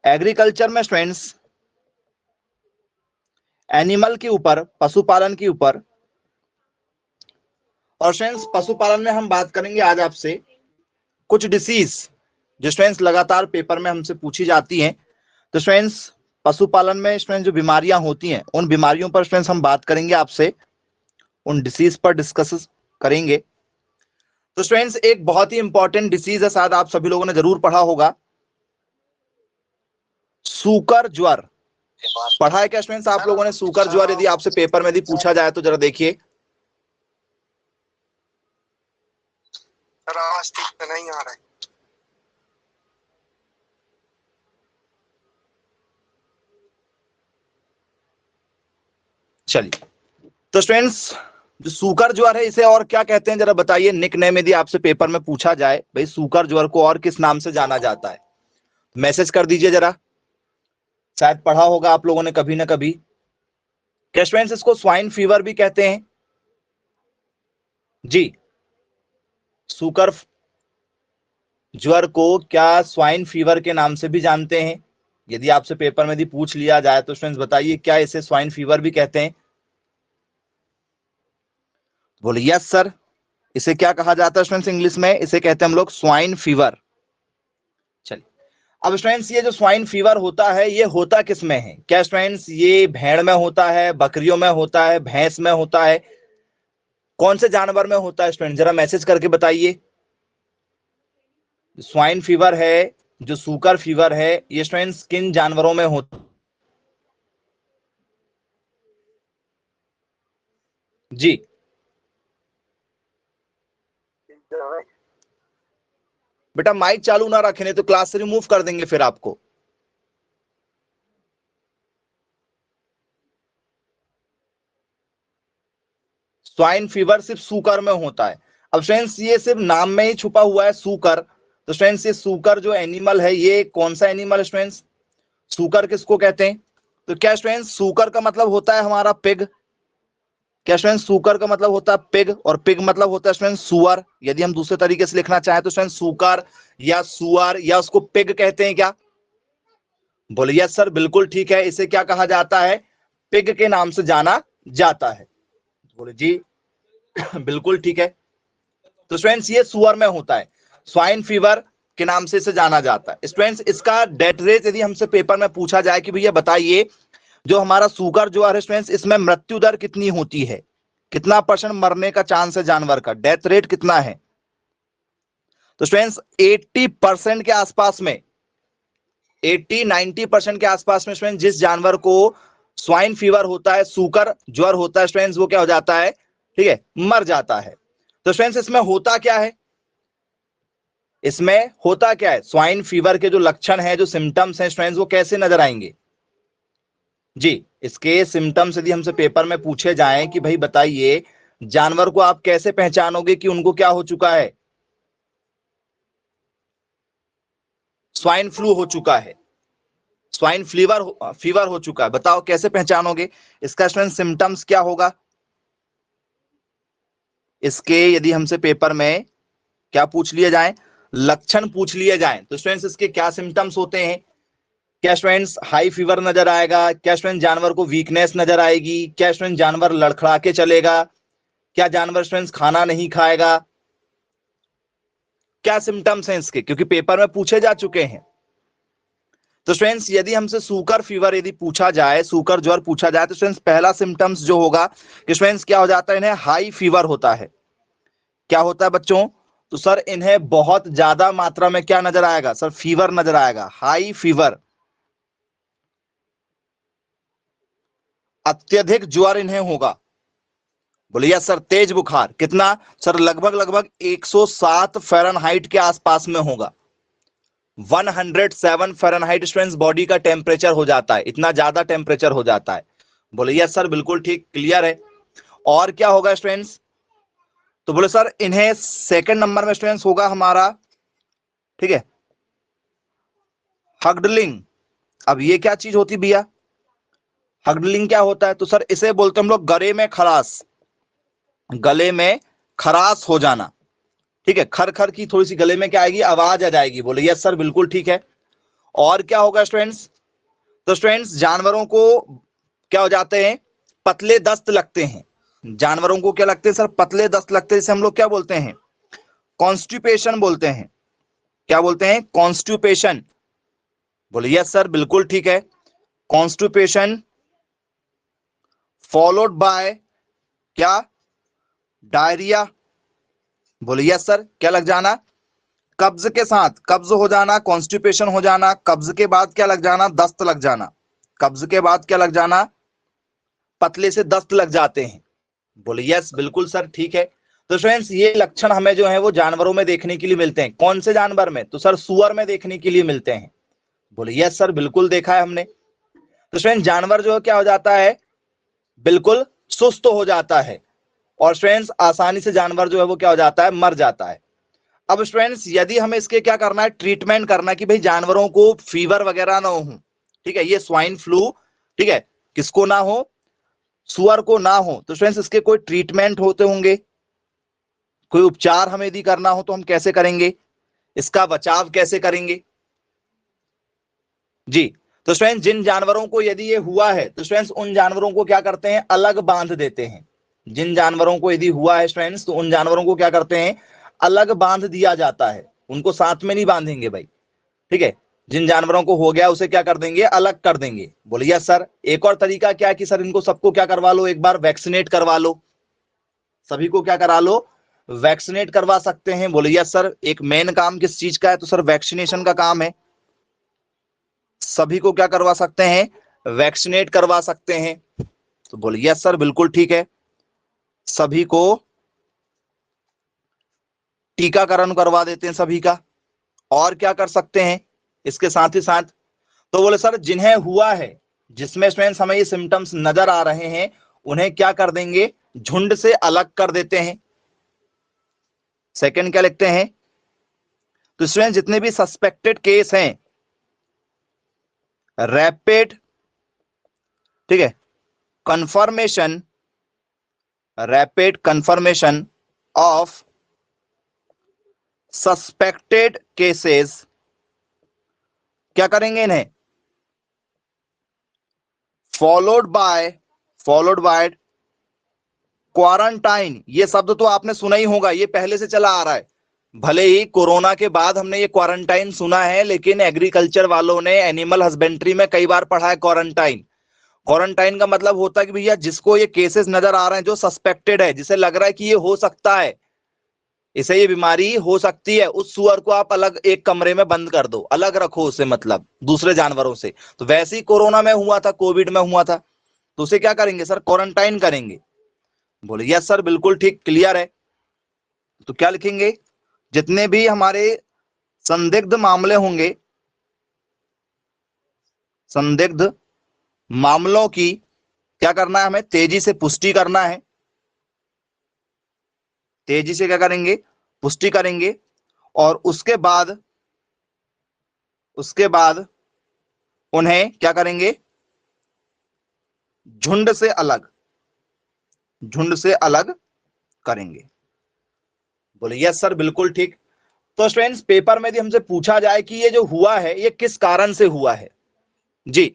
Agriculture में students animal के ऊपर, पशुपालन के ऊपर, और स्टूडेंट्स पशुपालन में हम बात करेंगे आज आपसे कुछ डिसीज जो स्टूडेंट्स लगातार पेपर में हमसे पूछी जाती हैं। तो स्टूडेंट्स पशुपालन में स्टूडेंट्स जो बीमारियां होती हैं उन बीमारियों पर स्टूडेंट्स हम बात करेंगे आपसे, उन डिसीज पर डिस्कस करेंगे। तो स्टूडेंट्स एक बहुत ही इंपॉर्टेंट डिसीज है, शायद आप सभी लोगों ने जरूर पढ़ा होगा, सूकर ज्वर। पढ़ा है क्या स्टूडेंट्स आप लोगों ने सूकर ज्वर? यदि आपसे पेपर में यदि पूछा जाए तो जरा देखिए। नहीं आ रहा है। चलिए, तो स्टूडेंट्स जो सूकर ज्वर है इसे और क्या कहते हैं जरा बताइए। निक नेम यदि आपसे पेपर में पूछा जाए भाई सूकर ज्वर को और किस नाम से जाना जाता है, मैसेज कर दीजिए जरा, शायद पढ़ा होगा आप लोगों ने कभी ना कभी। क्या स्टूडेंट्स इसको स्वाइन फीवर भी कहते हैं? जी, सूकर ज्वर को क्या स्वाइन फीवर के नाम से भी जानते हैं? यदि आपसे पेपर में यदि पूछ लिया जाए तो स्टूडेंट्स बताइए क्या इसे स्वाइन फीवर भी कहते हैं? बोलिए यस सर। इसे क्या कहा जाता है स्टूडेंट्स इंग्लिश में? इसे कहते हैं हम लोग स्वाइन फीवर। चलिए, अब स्टूडेंट्स ये जो स्वाइन फीवर होता है ये होता किस में है? क्या स्टूडेंट्स ये भेड़ में होता है, बकरियों में होता है, भैंस में होता है, कौन से जानवर में होता है? स्टूडेंट जरा मैसेज करके बताइए। स्वाइन फीवर है, जो सूकर फीवर है, ये स्टूडेंट्स किन जानवरों में होता? जी, बेटा माइक चालू ना रखें नहीं तो क्लास से रिमूव कर देंगे फिर आपको। स्वाइन फीवर सिर्फ सूकर में होता है। अब स्टूडेंट्स ये सिर्फ नाम में ही छुपा हुआ है सूकर, तो स्टूडेंट्स ये सूकर जो एनिमल है ये कौन सा एनिमल है स्टूडेंट्स? सूकर किसको कहते हैं? तो क्या स्टूडेंट्स सूकर का मतलब होता है हमारा पिग? क्या स्टूडेंट्स सूकर का मतलब होता है पिग, और पिग मतलब होता है स्टूडेंट्स सुअर। यदि हम दूसरे तरीके से लिखना चाहें तो स्टूडेंट्स सूकर या सुअर या उसको पिग कहते हैं क्या? बोलिए सर, बिल्कुल ठीक है। इसे क्या कहा जाता है? पिग के नाम से जाना जाता है। बोले जी बिल्कुल ठीक है। तो स्टूडेंट्स ये सुअर में होता है, स्वाइन फीवर के नाम से इसे जाना जाता है। स्टूडेंट्स इसका डेथ रेट यदि हमसे पेपर में पूछा जाए कि भैया बताइए जो हमारा सूगर जो है स्टूडेंट्स इसमें मृत्यु दर कितनी होती है, कितना % मरने का चांस है जानवर का, डेथ रेट कितना है? तो स्टूडेंट्स 80% के आसपास में, 80-90% के आसपास में स्टूडेंट जिस जानवर को स्वाइन फीवर होता है, सूकर ज्वर होता है स्टूडेंट्स, वो क्या हो जाता है? ठीक है, मर जाता है। तो स्टूडेंट्स इसमें होता क्या है? इसमें होता क्या है? स्वाइन फीवर के जो लक्षण है, जो सिम्टम्स हैं स्टूडेंट्स, वो कैसे नजर आएंगे? जी, इसके सिम्टम्स यदि हमसे पेपर में पूछे जाएं कि भाई बताइए जानवर को आप कैसे पहचानोगे कि उनको क्या हो चुका है, स्वाइन फ्लू हो चुका है, स्वाइन फीवर हो चुका है, बताओ कैसे पहचानोगे? इसका स्टूडेंट सिम्टम्स क्या होगा? इसके यदि हमसे पेपर में क्या पूछ लिए जाए, लक्षण पूछ लिए जाए, तो स्टूडेंट्स इसके क्या सिम्टम्स होते हैं? क्या स्टूडेंट्स हाई फीवर नजर आएगा? क्या स्टूडेंट जानवर को वीकनेस नजर आएगी? क्या स्टूडेंट जानवर लड़खड़ा के चलेगा? क्या जानवर स्टूडेंट्स खाना नहीं खाएगा? क्या सिम्टम्स हैं इसके, क्योंकि पेपर में पूछे जा चुके हैं। तो स्टूडेंट्स यदि हमसे सूकर फीवर यदि पूछा जाए, सूकर ज्वर पूछा जाए, तो स्टूडेंट्स पहला सिम्टम्स जो होगा कि स्टूडेंट्स क्या हो जाता है, इन्हें हाई फीवर होता है। क्या होता है बच्चों? तो सर इन्हें बहुत ज्यादा मात्रा में क्या नजर आएगा सर? फीवर नजर आएगा, हाई फीवर, अत्यधिक ज्वर इन्हें होगा। बोलिए सर तेज बुखार, कितना सर? लगभग 107 फ़ारेनहाइट के आसपास में होगा। 107 फ़ारेनहाइट स्टूडेंट्स बॉडी का टेम्परेचर हो जाता है, इतना ज्यादा टेम्परेचर हो जाता है। बोलिए सर बिल्कुल ठीक, क्लियर है। और क्या होगा स्टूडेंट्स? तो बोले सर इन्हें सेकंड नंबर में स्टूडेंट्स होगा हमारा, ठीक है, हगडलिंग। अब ये क्या चीज होती भैया? हगडलिंग क्या होता है? तो सर इसे बोलते हैं हम लोग गले में खराश, गले में खराश हो जाना, ठीक है, खर खर की थोड़ी सी गले में क्या आएगी, आवाज आ जाएगी। बोले यस सर बिल्कुल ठीक है। और क्या होगा स्टूडेंट्स? तो स्टूडेंट्स जानवरों को क्या हो जाते हैं? पतले दस्त लगते हैं। जानवरों को क्या लगते हैं सर? पतले दस्त लगते हैं, जिसे हम लोग क्या बोलते हैं? कॉन्स्टिपेशन बोलते हैं। क्या बोलते हैं? कॉन्स्टिपेशन। बोलिए यस सर, बिल्कुल ठीक है। कॉन्स्टिपेशन फॉलोड बाय क्या? डायरिया। बोलिए यस सर, क्या लग जाना? कब्ज के साथ, कब्ज हो जाना, कॉन्स्टिपेशन हो जाना, कब्ज के बाद क्या लग जाना? दस्त लग जाना। कब्ज के बाद क्या लग जाना? पतले से दस्त लग जाते हैं। बोलिए यस, बिल्कुल सर, ठीक है। तो फ्रेंड्स ये लक्षण हमें जो है वो जानवरों में देखने के लिए मिलते हैं। कौन से जानवर में? तो सर सुअर में देखने के लिए मिलते हैं। बोलिए यस सर, बिल्कुल देखा है हमने। तो फ्रेंड्स जानवर जो है क्या हो जाता है? बिल्कुल सुस्त हो जाता है। और फ्रेंड्स आसानी से जानवर जो है वो क्या हो जाता है? मर जाता है। अब स्टूडेंट्स यदि हमें इसके क्या करना है? ट्रीटमेंट करना है कि भाई जानवरों को फीवर वगैरह ना हो, ठीक है, ये स्वाइन फ्लू, ठीक है, किसको ना हो? सुअर को ना हो। तो स्टूडेंट्स इसके कोई ट्रीटमेंट होते होंगे, कोई उपचार हमें यदि करना हो तो हम कैसे करेंगे? इसका बचाव कैसे करेंगे? जी, तो स्टूडेंट्स जिन जानवरों को यदि ये हुआ है तो स्टूडेंट्स उन जानवरों को क्या करते हैं? अलग बांध देते हैं। जिन जानवरों को यदि हुआ है स्टूडेंट्स तो उन जानवरों को क्या करते हैं? अलग बांध दिया जाता है। उनको साथ में नहीं बांधेंगे भाई, ठीक है। जिन जानवरों को हो गया उसे क्या कर देंगे? अलग कर देंगे। बोलिए सर, एक और तरीका क्या है कि सर इनको सबको क्या करवा लो? एक बार वैक्सीनेट करवा लो। सभी को क्या करा लो? वैक्सीनेट करवा सकते हैं। बोलिए सर, एक मेन काम किस चीज का है? तो सर वैक्सीनेशन का काम है। सभी को क्या करवा सकते हैं? वैक्सीनेट करवा सकते हैं। तो बोलिए सर, बिल्कुल ठीक है, सभी को टीकाकरण करवा देते हैं सभी का। और क्या कर सकते हैं इसके साथ ही साथ? तो बोले सर जिन्हें हुआ है, जिसमें स्टूडेंट्स हमें ये सिम्टम्स नजर आ रहे हैं, उन्हें क्या कर देंगे? झुंड से अलग कर देते हैं। सेकंड क्या लिखते हैं? तो स्टूडेंट्स जितने भी सस्पेक्टेड केस हैं, रैपिड, ठीक है, confirmation, rapid confirmation of suspected cases, क्या करेंगे इन्हें? Followed by quarantine. ये शब्द तो आपने सुना ही होगा, ये पहले से चला आ रहा है। भले ही कोरोना के बाद हमने ये क्वारंटाइन सुना है, लेकिन एग्रीकल्चर वालों ने एनिमल हस्बेंड्री में कई बार पढ़ा है क्वारंटाइन। क्वारंटाइन का मतलब होता है कि भैया जिसको ये केसेस नजर आ रहे हैं, जो सस्पेक्टेड है, जिसे लग रहा है कि ये हो सकता है, इसे ये बीमारी हो सकती है, उस सुअर को आप अलग एक कमरे में बंद कर दो, अलग रखो उसे, मतलब दूसरे जानवरों से। तो वैसे ही कोरोना में हुआ था, कोविड में हुआ था, तो उसे क्या करेंगे सर? क्वारंटाइन करेंगे। बोले यस सर, बिल्कुल ठीक, क्लियर है। तो क्या लिखेंगे? जितने भी हमारे संदिग्ध मामले होंगे, संदिग्ध मामलों की क्या करना है? हमें तेजी से पुष्टि करना है। तेजी से क्या करेंगे? पुष्टि करेंगे। और उसके बाद उन्हें क्या करेंगे? झुंड से अलग, झुंड से अलग करेंगे। बोले यस सर, बिल्कुल ठीक। तो स्टूडेंट्स पेपर में यदि हमसे पूछा जाए कि ये जो हुआ है ये किस कारण से हुआ है, जी,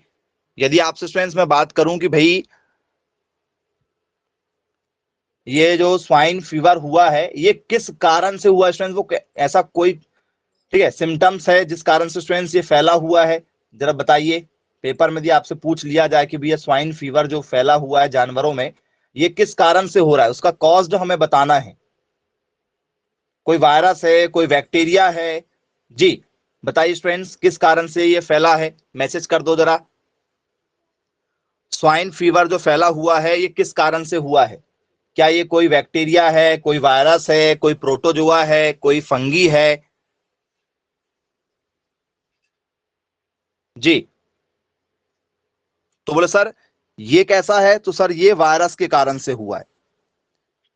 यदि आपसे स्टूडेंट्स मैं बात करूं कि भाई ये जो स्वाइन फीवर हुआ है ये किस कारण से हुआ स्टूडेंट्स, वो ऐसा कोई, ठीक है, सिम्टम्स है जिस कारण से स्टूडेंट्स ये फैला हुआ है, जरा बताइए। पेपर में यदि आपसे पूछ लिया जाए कि भैया स्वाइन फीवर जो फैला हुआ है जानवरों में, ये किस कारण से हो रहा है, उसका कॉज हमें बताना है। कोई वायरस है, कोई बैक्टीरिया है, जी बताइए स्टूडेंट्स, किस कारण से ये फैला है? मैसेज कर दो जरा। स्वाइन फीवर जो फैला हुआ है ये किस कारण से हुआ है? क्या ये कोई बैक्टीरिया है, कोई वायरस है, कोई प्रोटोजोआ है, कोई फंगी है? जी, तो बोले सर ये कैसा है? तो सर ये वायरस के कारण से हुआ है।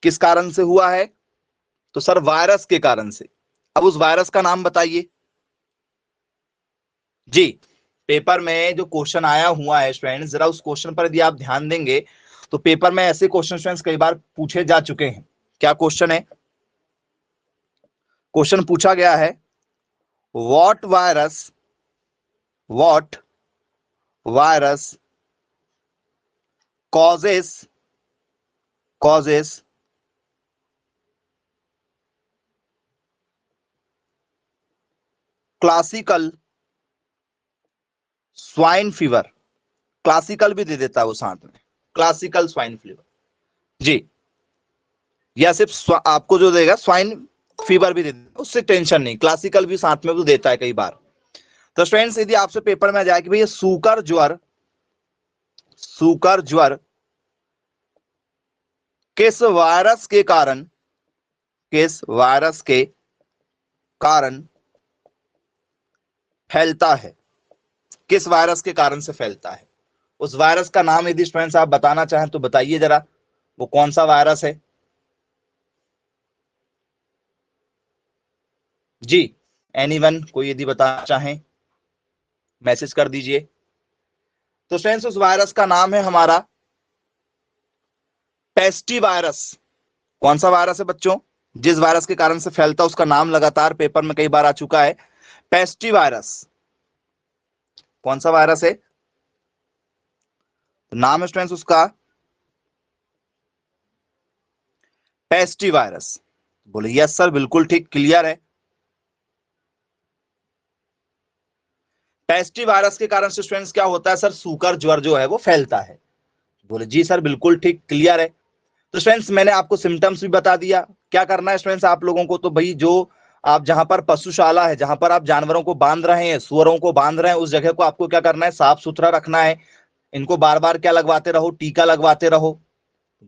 किस कारण से हुआ है? तो सर वायरस के कारण से। अब उस वायरस का नाम बताइए। जी, पेपर में जो क्वेश्चन आया हुआ है स्टूडेंट्स, जरा उस क्वेश्चन पर यदि आप ध्यान देंगे तो पेपर में ऐसे क्वेश्चन स्टूडेंट्स कई बार पूछे जा चुके हैं। क्या क्वेश्चन है? क्वेश्चन पूछा गया है, what virus what virus causes classical swine fever. Classical भी दे देता है वो साथ में, क्लासिकल स्वाइन फीवर जी, या सिर्फ आपको जो देगा स्वाइन फीवर भी दे देता, उससे टेंशन नहीं, क्लासिकल भी साथ में वो देता है कई बार। तो स्टूडेंट्स यदि आपसे पेपर में आ जाए कि भैया सूकर ज्वर किस वायरस के कारण फैलता है, किस वायरस के कारण से फैलता है, उस वायरस का नाम यदि स्टूडेंट्स आप बताना चाहें तो बताइए जरा, वो कौन सा वायरस है जी। एनीवन, कोई यदि बताना चाहें मैसेज कर दीजिए। तो स्टूडेंट्स उस वायरस का नाम है हमारा पेस्टी वायरस। कौन सा वायरस है बच्चों, जिस वायरस के कारण से फैलता, उसका नाम लगातार पेपर में कई बार आ चुका है, पेस्टी वायरस। कौन सा वायरस है, तो नाम है स्टूडेंट्स उसका पेस्टी वायरस। बोले यस सर, बिल्कुल ठीक, क्लियर है। पेस्टी वायरस के कारण से स्टूडेंट्स क्या होता है सर, सूकर ज्वर जो है वो फैलता है। बोले जी सर, बिल्कुल ठीक, क्लियर है। तो स्टूडेंट्स मैंने आपको सिम्टम्स भी बता दिया। क्या करना है स्टूडेंट्स आप लोगों को, तो भाई जो आप जहां पर पशुशाला है, जहां पर आप जानवरों को बांध रहे हैं, सुअरों को बांध रहे हैं, उस जगह को आपको क्या करना है, साफ सुथरा रखना है। इनको बार बार क्या लगवाते रहो, टीका लगवाते रहो।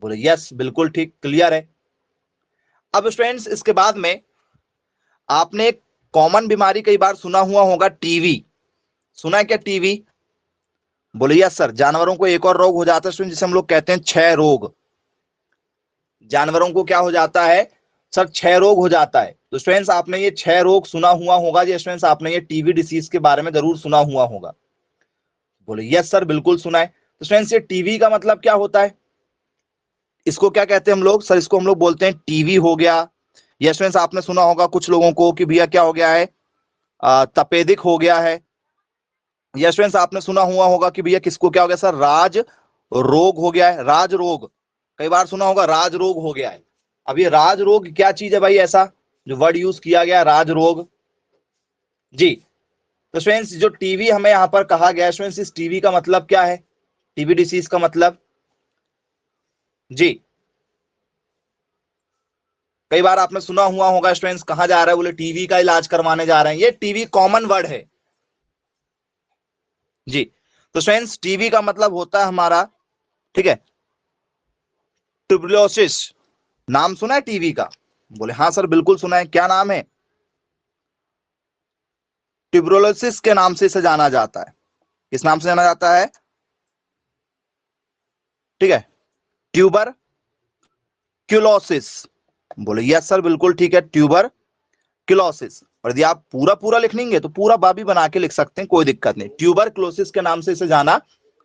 बोले यस, बिल्कुल ठीक, क्लियर है। अब स्टूडेंट्स इसके बाद में आपने एक कॉमन बीमारी कई बार सुना हुआ होगा, टीवी। सुना है क्या टीवी? बोले यस सर। जानवरों को एक और रोग हो जाता है जिसे हम लोग कहते हैं क्षय रोग। जानवरों को क्या हो जाता है सर, क्षय रोग हो जाता है। तो स्टूडेंट्स आपने ये क्षय रोग सुना हुआ होगा, ये स्टूडेंट्स आपने ये टीवी डिसीज के बारे में जरूर सुना हुआ होगा। बोले यस सर, बिल्कुल सुना है। तो स्टूडेंट्स ये टीवी का मतलब क्या होता है, इसको क्या कहते हैं हम लोग सर, इसको हम लोग बोलते हैं टीवी हो गया। या स्टूडेंट्स आपने सुना होगा कुछ लोगों को कि भैया क्या हो गया है, तपेदिक हो गया है। या स्टूडेंट्स आपने सुना हुआ होगा कि भैया किसको क्या हो गया सर, राज रोग हो गया है, राज रोग। कई बार सुना होगा राज रोग हो गया है। अब ये राज रोग क्या चीज है भाई, ऐसा जो वर्ड यूज किया गया राज रोग जी। तो स्टूडेंट्स जो टीवी हमें यहां पर कहा गया है स्टूडेंट्स, इस टीवी का मतलब क्या है, टीबी डिसीज का मतलब जी। कई बार आपने सुना हुआ होगा स्टूडेंट्स, कहां जा रहा है, बोले टीवी का इलाज करवाने जा रहे हैं। ये टीवी कॉमन वर्ड है जी। तो स्टूडेंट्स टीवी का मतलब होता है हमारा, ठीक है, ट्यूबरकुलोसिस। नाम सुना है टीवी का? बोले हाँ सर, बिल्कुल सुना है। क्या नाम है? ट्यूबरकुलोसिस के नाम से इसे जाना जाता है। किस नाम से जाना जाता है? ठीक है, ट्यूबर क्यूलोसिस। बोले यस सर, बिल्कुल ठीक है, ट्यूबर क्लोसिस। और यदि आप पूरा पूरा लिखेंगे तो पूरा बाबी बना के लिख सकते हैं, कोई दिक्कत नहीं। ट्यूबर क्लोसिस के नाम से इसे जाना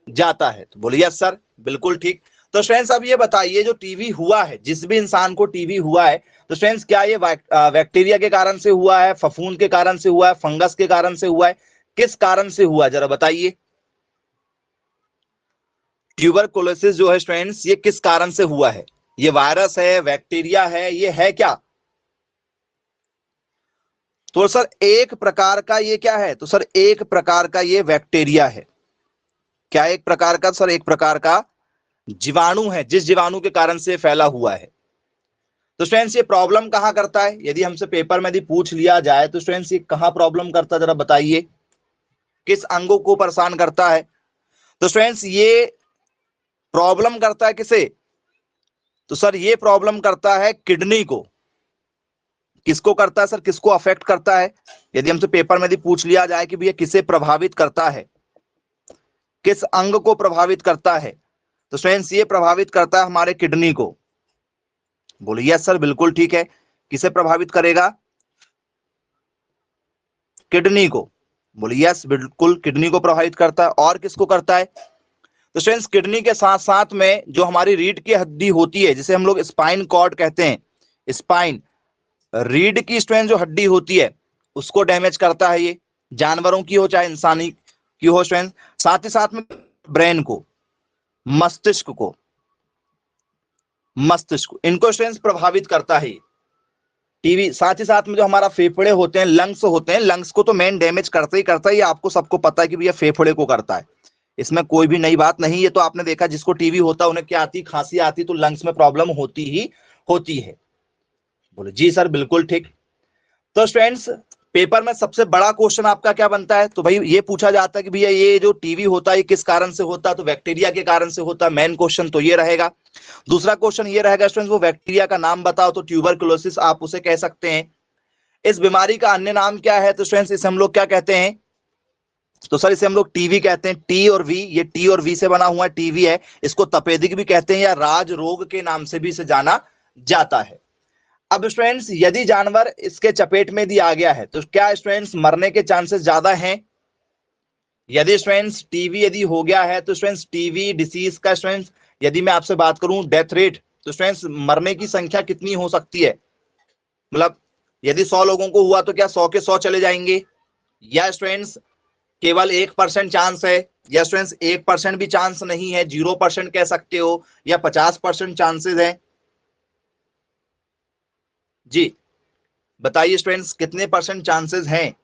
जाता है। तो बोले यस सर, बिल्कुल ठीक। तो स्टूडेंट्स अब ये बताइए, जो टीवी हुआ है, जिस भी इंसान को टीवी हुआ है, तो स्टूडेंट्स क्या ये बैक्टीरिया के कारण से हुआ है, फफूंद के कारण से हुआ है, फंगस के कारण से हुआ है, किस कारण से हुआ, जरा बताइए। ट्यूबरकुलोसिस जो है स्टूडेंट्स, ये किस कारण से हुआ है? ये वायरस है, बैक्टीरिया है, ये है क्या? तो सर एक प्रकार का ये क्या है, तो सर एक प्रकार का ये बैक्टीरिया है। क्या एक प्रकार का सर? एक प्रकार का जीवाणु है, जिस जीवाणु के कारण से फैला हुआ है। तो स्टूडेंट्स ये प्रॉब्लम कहां करता है, यदि हमसे पेपर में यदि पूछ लिया जाए तो स्टूडेंट्स ये कहां प्रॉब्लम करता है, जरा बताइए, किस अंगों को परेशान करता है? तो स्टूडेंट्स ये प्रॉब्लम करता है किसे, तो सर ये प्रॉब्लम करता है किडनी को। किसको करता है सर, किसको अफेक्ट करता है? यदि हमसे पेपर में यदि पूछ लिया जाए कि भैया किसे प्रभावित करता है, किस अंग को प्रभावित करता है, तो स्टूडेंट्स ये प्रभावित करता है हमारे किडनी को। बोलिए यस सर, बिल्कुल ठीक है। किसे प्रभावित करेगा? किडनी को। बोलिए यस, बिल्कुल किडनी को प्रभावित करता है। और किसको करता है? तो स्टूडेंट्स किडनी के साथ साथ में जो हमारी रीढ़ की हड्डी होती है, जिसे हम लोग स्पाइन कॉर्ड कहते हैं, स्पाइन, रीढ़ की स्टूडेंट जो हड्डी होती है उसको डैमेज करता है। ये जानवरों की हो चाहे इंसानी की हो स्टूडेंट, साथ ही साथ में ब्रेन को, मस्तिष्क इनको स्टूडेंट्स प्रभावित करता है टीवी। साथ ही साथ में जो हमारा फेफड़े होते हैं, लंग्स होते हैं, लंग्स को तो मेन डैमेज करता ही करता है, ये आपको सबको पता है कि भैया फेफड़े को करता है, इसमें कोई भी नई बात नहीं। ये तो आपने देखा जिसको टीवी होता है उन्हें क्या आती, खांसी आती, तो लंग्स में प्रॉब्लम होती ही होती है। बोले जी सर बिल्कुल ठीक। तो स्टूडेंट्स पेपर में सबसे बड़ा क्वेश्चन आपका क्या बनता है, तो भाई ये पूछा जाता है कि भैया ये जो टीवी होता है ये किस कारण से होता है, तो बैक्टीरिया के कारण से होता है, मेन क्वेश्चन तो ये रहेगा। दूसरा क्वेश्चन ये रहेगा स्टूडेंट्स वो बैक्टीरिया का नाम बताओ, तो ट्यूबरकुलोसिस आप उसे कह सकते हैं। इस बीमारी का अन्य नाम क्या है, तो स्टूडेंट्स इसे हम लोग क्या कहते हैं, तो सर इसे हम लोग टीवी कहते हैं। टी और वी, ये टी और वी से बना हुआ टीवी है, इसको तपेदिक भी कहते हैं या राज रोग के नाम से भी इसे जाना जाता है। अब स्टूडेंट्स यदि जानवर इसके चपेट में यदि आ गया है तो क्या स्टूडेंट्स मरने के चांसेस ज्यादा हैं। यदि स्टूडेंट्स टीवी यदि हो गया है तो स्टूडेंट्स टीवी डिसीज का स्टूडेंट्स यदि मैं आपसे बात करूं डेथ रेट, तो स्टूडेंट्स मरने की संख्या कितनी हो सकती है, मतलब यदि 100 लोगों को हुआ तो क्या 100 के 100 चले जाएंगे, या स्टूडेंट्स केवल 1% चांस है, या स्टूडेंट्स 1% भी चांस नहीं है, 0% कह सकते हो, या 50% चांसेस है। जी बताइए स्टूडेंट्स कितने परसेंट चांसेस हैं।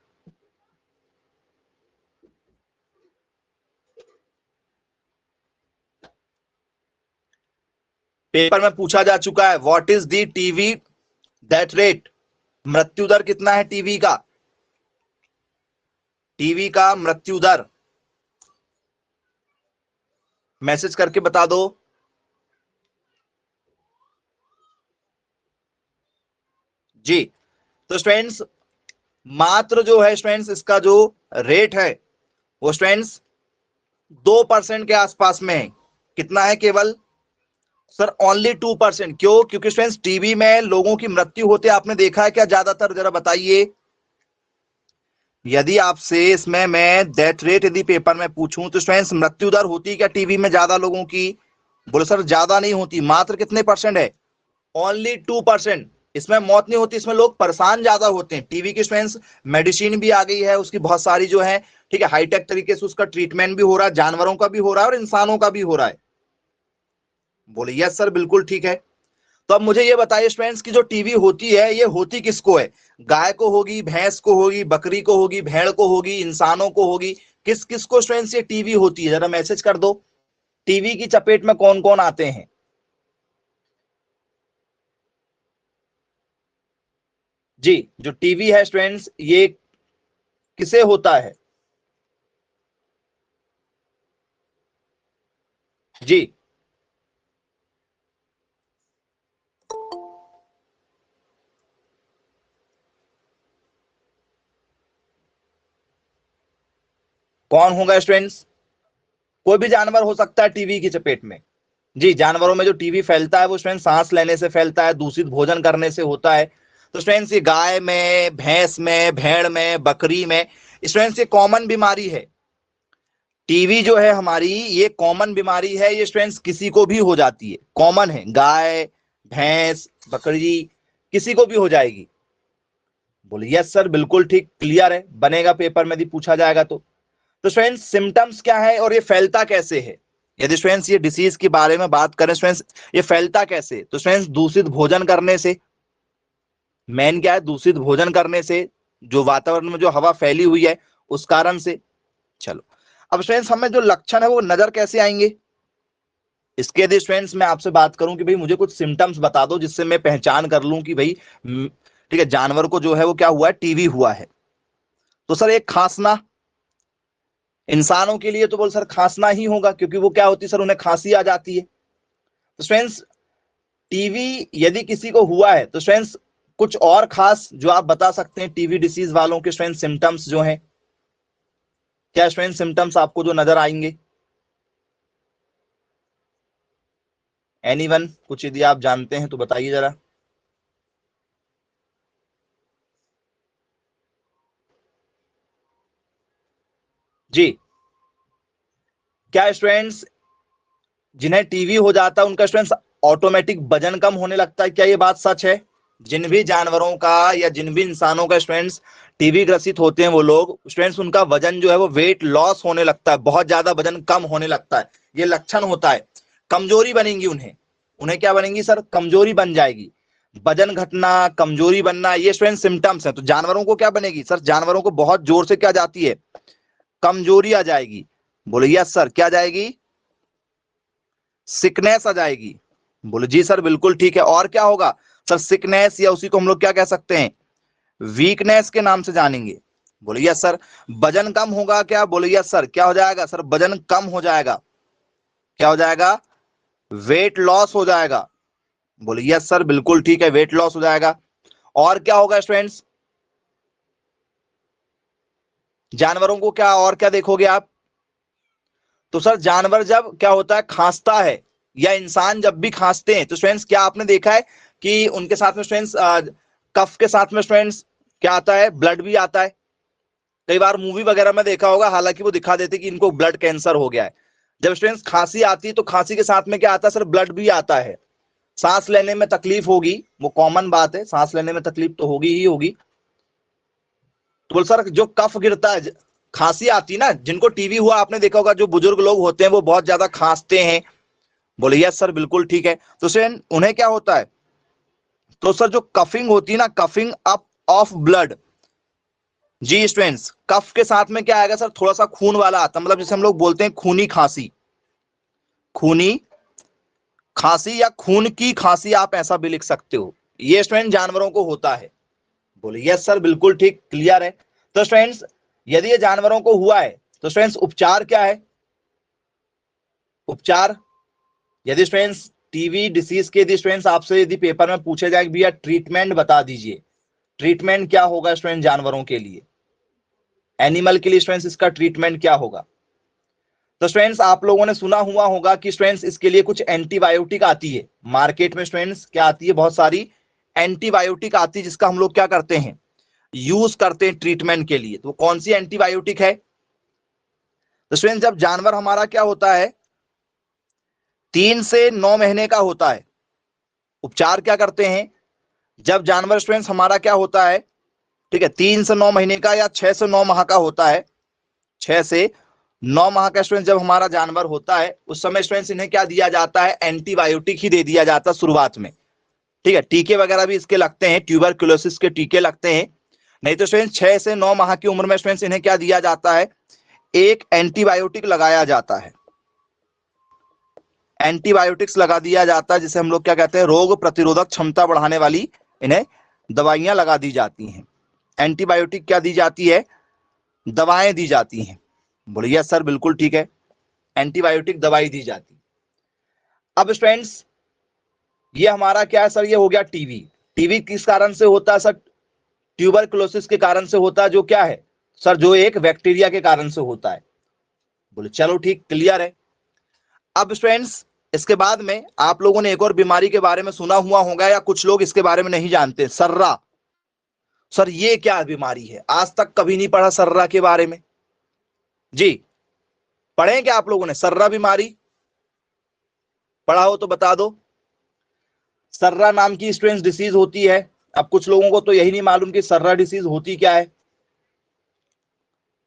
पेपर में पूछा जा चुका है what is the TV death rate, मृत्यु दर कितना है टीवी का, टीवी का मृत्यु दर मैसेज करके बता दो। जी तो स्टूडेंट्स मात्र जो है स्टूडेंट्स इसका जो रेट है वो स्टूडेंट्स 2% के आसपास में है। कितना है केवल, सर ओनली 2%। क्यों, क्योंकि स्टूडेंट्स टीबी में लोगों की मृत्यु होते आपने देखा है क्या ज्यादातर, जरा बताइए। यदि आपसे इसमें मैं डेथ रेट यदि पेपर में पूछूं तो स्टूडेंट्स मृत्यु दर होती क्या टीबी में ज्यादा लोगों की, बोले सर ज्यादा नहीं होती, मात्र कितने परसेंट है, ओनली 2%। इसमें मौत नहीं होती, इसमें लोग परेशान ज्यादा होते हैं। टीबी की स्टूडेंट्स मेडिसिन भी आ गई है उसकी बहुत सारी जो है, ठीक है, हाईटेक तरीके से उसका ट्रीटमेंट भी हो रहा है, जानवरों का भी हो रहा है और इंसानों का भी हो रहा है। बोले यस सर बिल्कुल ठीक है। तो अब मुझे ये बताइए स्टूडेंट्स की जो टीवी होती है ये होती किसको है, गाय को होगी, भैंस को होगी, बकरी को होगी, भेड़ को होगी, इंसानों को होगी, किस किस को स्टूडेंट्स ये टीवी होती है, जरा मैसेज कर दो। टीवी की चपेट में कौन कौन आते हैं। जी जो टीवी है स्टूडेंट्स ये किसे होता है, जी कौन होगा स्टूडेंट्स, कोई भी जानवर हो सकता है टीवी की चपेट में। जी जानवरों में जो टीवी फैलता है वो स्टूडेंट सांस लेने से फैलता है, दूषित भोजन करने से होता है। तो स्टूडेंट्स ये गाय में, भैंस में, भेड़ में, बकरी में स्टूडेंट्स ये कॉमन बीमारी है। टीवी जो है हमारी ये कॉमन बीमारी है, ये स्टूडेंट्स किसी को भी हो जाती है, कॉमन है, गाय, भैंस, बकरी किसी को भी हो जाएगी। बोले यस सर बिल्कुल ठीक, क्लियर है, बनेगा पेपर में यदि पूछा जाएगा तो स्टूडेंट्स सिम्टम्स क्या है और ये फैलता कैसे है। यदि स्टूडेंट्स ये डिसीज के बारे में बात करें स्टूडेंट्स ये फैलता कैसे, तो स्टूडेंट्स दूषित भोजन करने से, मेन क्या है, दूषित भोजन करने से, जो वातावरण में जो हवा फैली हुई है उस कारण से। चलो अब स्टूडेंट्स हमें जो लक्षण है वो नजर कैसे आएंगे, इसके यदि स्टूडेंट्स मैं आपसे बात करूं कि भाई मुझे कुछ सिम्टम्स बता दो जिससे मैं पहचान कर लूं कि भाई ठीक है जानवर को जो है वो क्या हुआ है, टीवी हुआ है। तो सर एक खांसना, इंसानों के लिए तो बोल सर खांसना ही होगा क्योंकि वो क्या होती है सर उन्हें खांसी आ जाती है। तो स्टूडेंट्स टीवी यदि किसी को हुआ है तो स्टूडेंट्स कुछ और खास जो आप बता सकते हैं टीवी डिसीज वालों के स्टूडेंट सिम्टम्स जो हैं, क्या स्टूडेंट सिम्टम्स आपको जो नजर आएंगे, एनीवन कुछ यदि आप जानते हैं तो बताइए जरा। जी क्या स्टूडेंट्स जिन्हें टीवी हो जाता है उनका स्टूडेंट्स ऑटोमेटिक वजन कम होने लगता है, क्या ये बात सच है। जिन भी जानवरों का या जिन भी इंसानों का स्टूडेंट्स टीबी ग्रसित होते हैं वो लोग स्टूडेंट्स, उनका वजन जो है वो वेट लॉस होने लगता है, बहुत ज्यादा वजन कम होने लगता है, ये लक्षण होता है। कमजोरी बनेगी उन्हें, उन्हें क्या बनेगी सर, कमजोरी बन जाएगी, वजन घटना, कमजोरी बनना, ये स्टूडेंट सिम्टम्स है। तो जानवरों को क्या बनेगी सर, जानवरों को बहुत जोर से क्या जाती है, कमजोरी आ जाएगी। बोले यस सर, क्या जाएगी, सिकनेस आ जाएगी। बोले जी सर बिल्कुल ठीक है। और क्या होगा सर, सिकनेस या उसी को हम लोग क्या कह सकते हैं, वीकनेस के नाम से जानेंगे। बोले यस सर। वजन कम होगा क्या, बोले यस सर। क्या हो जाएगा सर, वजन कम हो जाएगा। क्या हो जाएगा, वेट लॉस हो जाएगा। बोले यस सर बिल्कुल ठीक है, वेट लॉस हो जाएगा। और क्या होगा स्टूडेंट्स, जानवरों को क्या और क्या देखोगे आप, तो सर जानवर जब क्या होता है, खांसता है या इंसान जब भी खांसते हैं तो स्टूडेंट्स क्या आपने देखा है कि उनके साथ में स्टूडेंट्स कफ के साथ में स्टूडेंट्स क्या आता है, ब्लड भी आता है। कई बार मूवी वगैरह में देखा होगा, हालांकि वो दिखा देते कि इनको ब्लड कैंसर हो गया है। जब स्टूडेंट्स खांसी आती है तो खांसी के साथ में क्या आता है सर, ब्लड भी आता है। सांस लेने में तकलीफ होगी, वो कॉमन बात है, सांस लेने में तकलीफ तो होगी ही होगी। तो बोल सर जो कफ गिरता है, खांसी आती ना, जिनको टीबी हुआ आपने देखा होगा, जो बुजुर्ग लोग होते हैं वो बहुत ज्यादा खांसते हैं। बोले यस सर बिल्कुल ठीक है। तो स्टूडेंट उन्हें क्या होता है, तो सर जो कफिंग होती है ना, कफिंग अप ऑफ ब्लड, जी स्टूडेंट्स, कफ के साथ में क्या आएगा सर, थोड़ा सा खून वाला आता, मतलब जैसे हम लोग बोलते हैं खूनी खांसी, खूनी खांसी या खून की खांसी, आप ऐसा भी लिख सकते हो। ये स्टूडेंट जानवरों को होता है। बोले यस सर बिल्कुल ठीक, क्लियर है। तो स्टूडेंट्स यदि ये जानवरों को हुआ है तो स्टूडेंट्स उपचार क्या है, उपचार, यदि स्टूडेंट्स टीबी डिसीज के यदि स्टूडेंट्स आपसे यदि पेपर में पूछे जाए कि भैया ट्रीटमेंट बता दीजिए, ट्रीटमेंट क्या होगा स्टूडेंट जानवरों के लिए, एनिमल के लिए स्टूडेंट्स इसका ट्रीटमेंट क्या होगा, तो स्टूडेंट्स आप लोगों ने सुना हुआ होगा कि स्टूडेंट्स इसके लिए कुछ एंटीबायोटिक आती है मार्केट में। स्टूडेंट्स क्या आती है, बहुत सारी एंटीबायोटिक आती है जिसका हम लोग क्या करते हैं, यूज करते हैं ट्रीटमेंट के लिए। तो कौन सी एंटीबायोटिक है, तो स्टूडेंट्स जब जानवर हमारा क्या होता है, 3 से 9 महीने का होता है, उपचार क्या करते हैं, जब जानवर स्टूडेंट्स हमारा क्या होता है, ठीक है, 3 से 9 महीने का या 6 से 9 माह का होता है, 6 से 9 माह का स्टूडेंट जब हमारा जानवर होता है, उस समय स्टूडेंट्स इन्हें क्या दिया जाता है, एंटीबायोटिक ही दे दिया जाता है शुरुआत में। ठीक है, टीके वगैरह भी इसके लगते हैं, ट्यूबरकुलोसिस के टीके लगते हैं। नहीं तो स्टूडेंट 6 से 9 माह की उम्र में स्टूडेंट्स इन्हें क्या दिया जाता है, एक एंटीबायोटिक लगाया जाता है, एंटीबायोटिक्स लगा दिया जाता है, जिसे हम लोग क्या कहते हैं, रोग प्रतिरोधक क्षमता बढ़ाने वाली इन्हें दवाइयां लगा दी जाती हैं। एंटीबायोटिक क्या दी जाती है, दवाएं दी जाती हैं। बोलिए सर बिल्कुल ठीक है, एंटीबायोटिक दवाई दी जाती। अब स्टूडेंट्स ये हमारा क्या है सर, ये हो गया टीबी। टीबी किस कारण से होता है सर, ट्यूबरकुलोसिस के कारण से होता है, जो क्या है सर, जो एक बैक्टीरिया के कारण से होता है। बोले चलो ठीक, क्लियर है। अब स्टूडेंट्स इसके बाद में आप लोगों ने एक और बीमारी के बारे में सुना हुआ होगा, या कुछ लोग इसके बारे में नहीं जानते, सर्रा। सर ये क्या बीमारी है, आज तक कभी नहीं पढ़ा सर्रा के बारे में, जी पढ़े क्या आप लोगों ने, सर्रा बीमारी पढ़ा हो तो बता दो। सर्रा नाम की स्टूडेंट्स डिसीज होती है। अब कुछ लोगों को तो यही नहीं मालूम कि सर्रा डिसीज होती क्या है।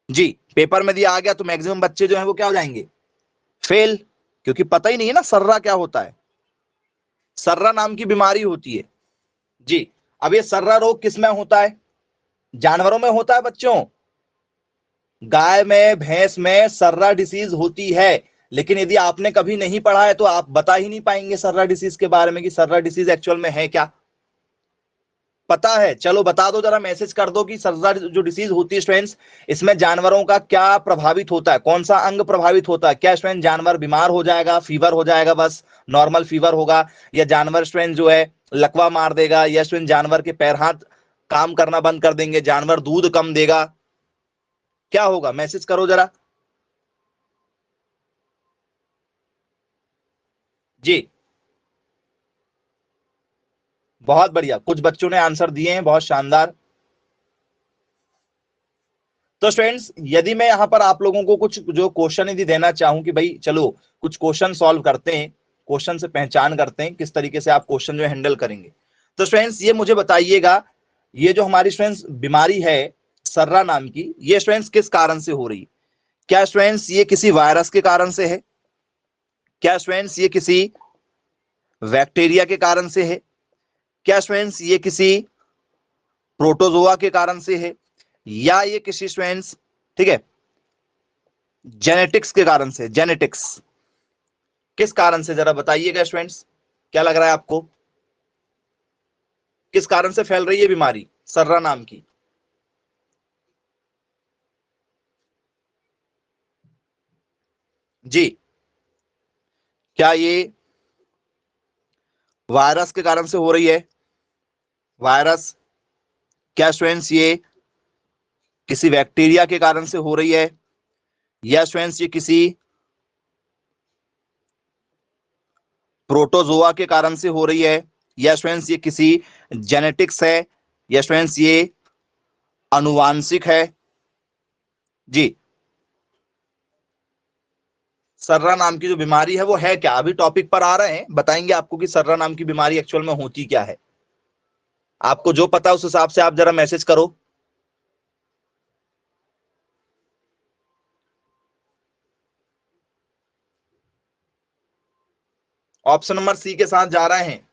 जी पेपर में दिया आ गया तो मैक्सिमम बच्चे जो हैं वो क्या हो जाएंगे, फेल, क्योंकि पता ही नहीं है ना सर्रा क्या होता है। सर्रा नाम की बीमारी होती है जी। अब ये सर्रा रोग किस में होता है, जानवरों में होता है बच्चों, गाय में भैंस में सर्रा डिसीज होती है। लेकिन यदि आपने कभी नहीं पढ़ा है तो आप बता ही नहीं पाएंगे सर्रा डिसीज के बारे में कि सर्रा डिसीज एक्चुअल में है क्या। पता है, चलो बता दो जरा, मैसेज कर दो कि सर्रा जो डिसीज होती है स्टूडेंट्स, इसमें जानवरों का क्या प्रभावित होता है, कौन सा अंग प्रभावित होता है, क्या स्टूडेंट जानवर बीमार हो जाएगा, फीवर हो जाएगा, बस नॉर्मल फीवर होगा, या जानवर स्टूडेंट जो है लकवा मार देगा, या स्टूडेंट जानवर के पैर हाथ काम करना बंद कर देंगे, जानवर दूध कम देगा, क्या होगा, मैसेज करो जरा जी। बहुत बढ़िया, कुछ बच्चों ने आंसर दिए हैं, बहुत शानदार। तो स्टूडेंट्स यदि मैं यहां पर आप लोगों को कुछ जो क्वेश्चन यदि देना चाहूं कि भाई चलो कुछ क्वेश्चन सॉल्व करते हैं, क्वेश्चन से पहचान करते हैं किस तरीके से आप क्वेश्चन जो हैंडल करेंगे, तो स्टूडेंट्स ये मुझे बताइएगा, ये जो हमारी स्टूडेंट्स बीमारी है सर्रा नाम की, ये स्टूडेंट्स किस कारण से हो रही? क्या स्टूडेंट्स ये किसी वायरस के कारण से है? क्या स्टूडेंट्स ये किसी बैक्टीरिया के कारण से है? क्या स्टूडेंट्स ये किसी प्रोटोजोआ के कारण से है? या ये किसी स्टूडेंट्स, ठीक है, जेनेटिक्स के कारण से? जेनेटिक्स किस कारण से, जरा बताइएगा स्टूडेंट्स, क्या लग रहा है आपको, किस कारण से फैल रही है बीमारी सर्रा नाम की? जी, क्या ये वायरस के कारण से हो रही है? वायरस? क्या स्टूडेंट्स ये किसी बैक्टीरिया के कारण से हो रही है? या स्टूडेंट्स ये किसी प्रोटोजोआ के कारण से हो रही है? या स्टूडेंट्स ये किसी जेनेटिक्स है? या स्टूडेंट्स ये आनुवांशिक है? जी, सर्रा नाम की जो बीमारी है वो है क्या? अभी टॉपिक पर आ रहे हैं, बताएंगे आपको कि सर्रा नाम की बीमारी एक्चुअल में होती क्या है। आपको जो पता है उस हिसाब से आप जरा मैसेज करो। ऑप्शन नंबर सी के साथ जा रहे हैं।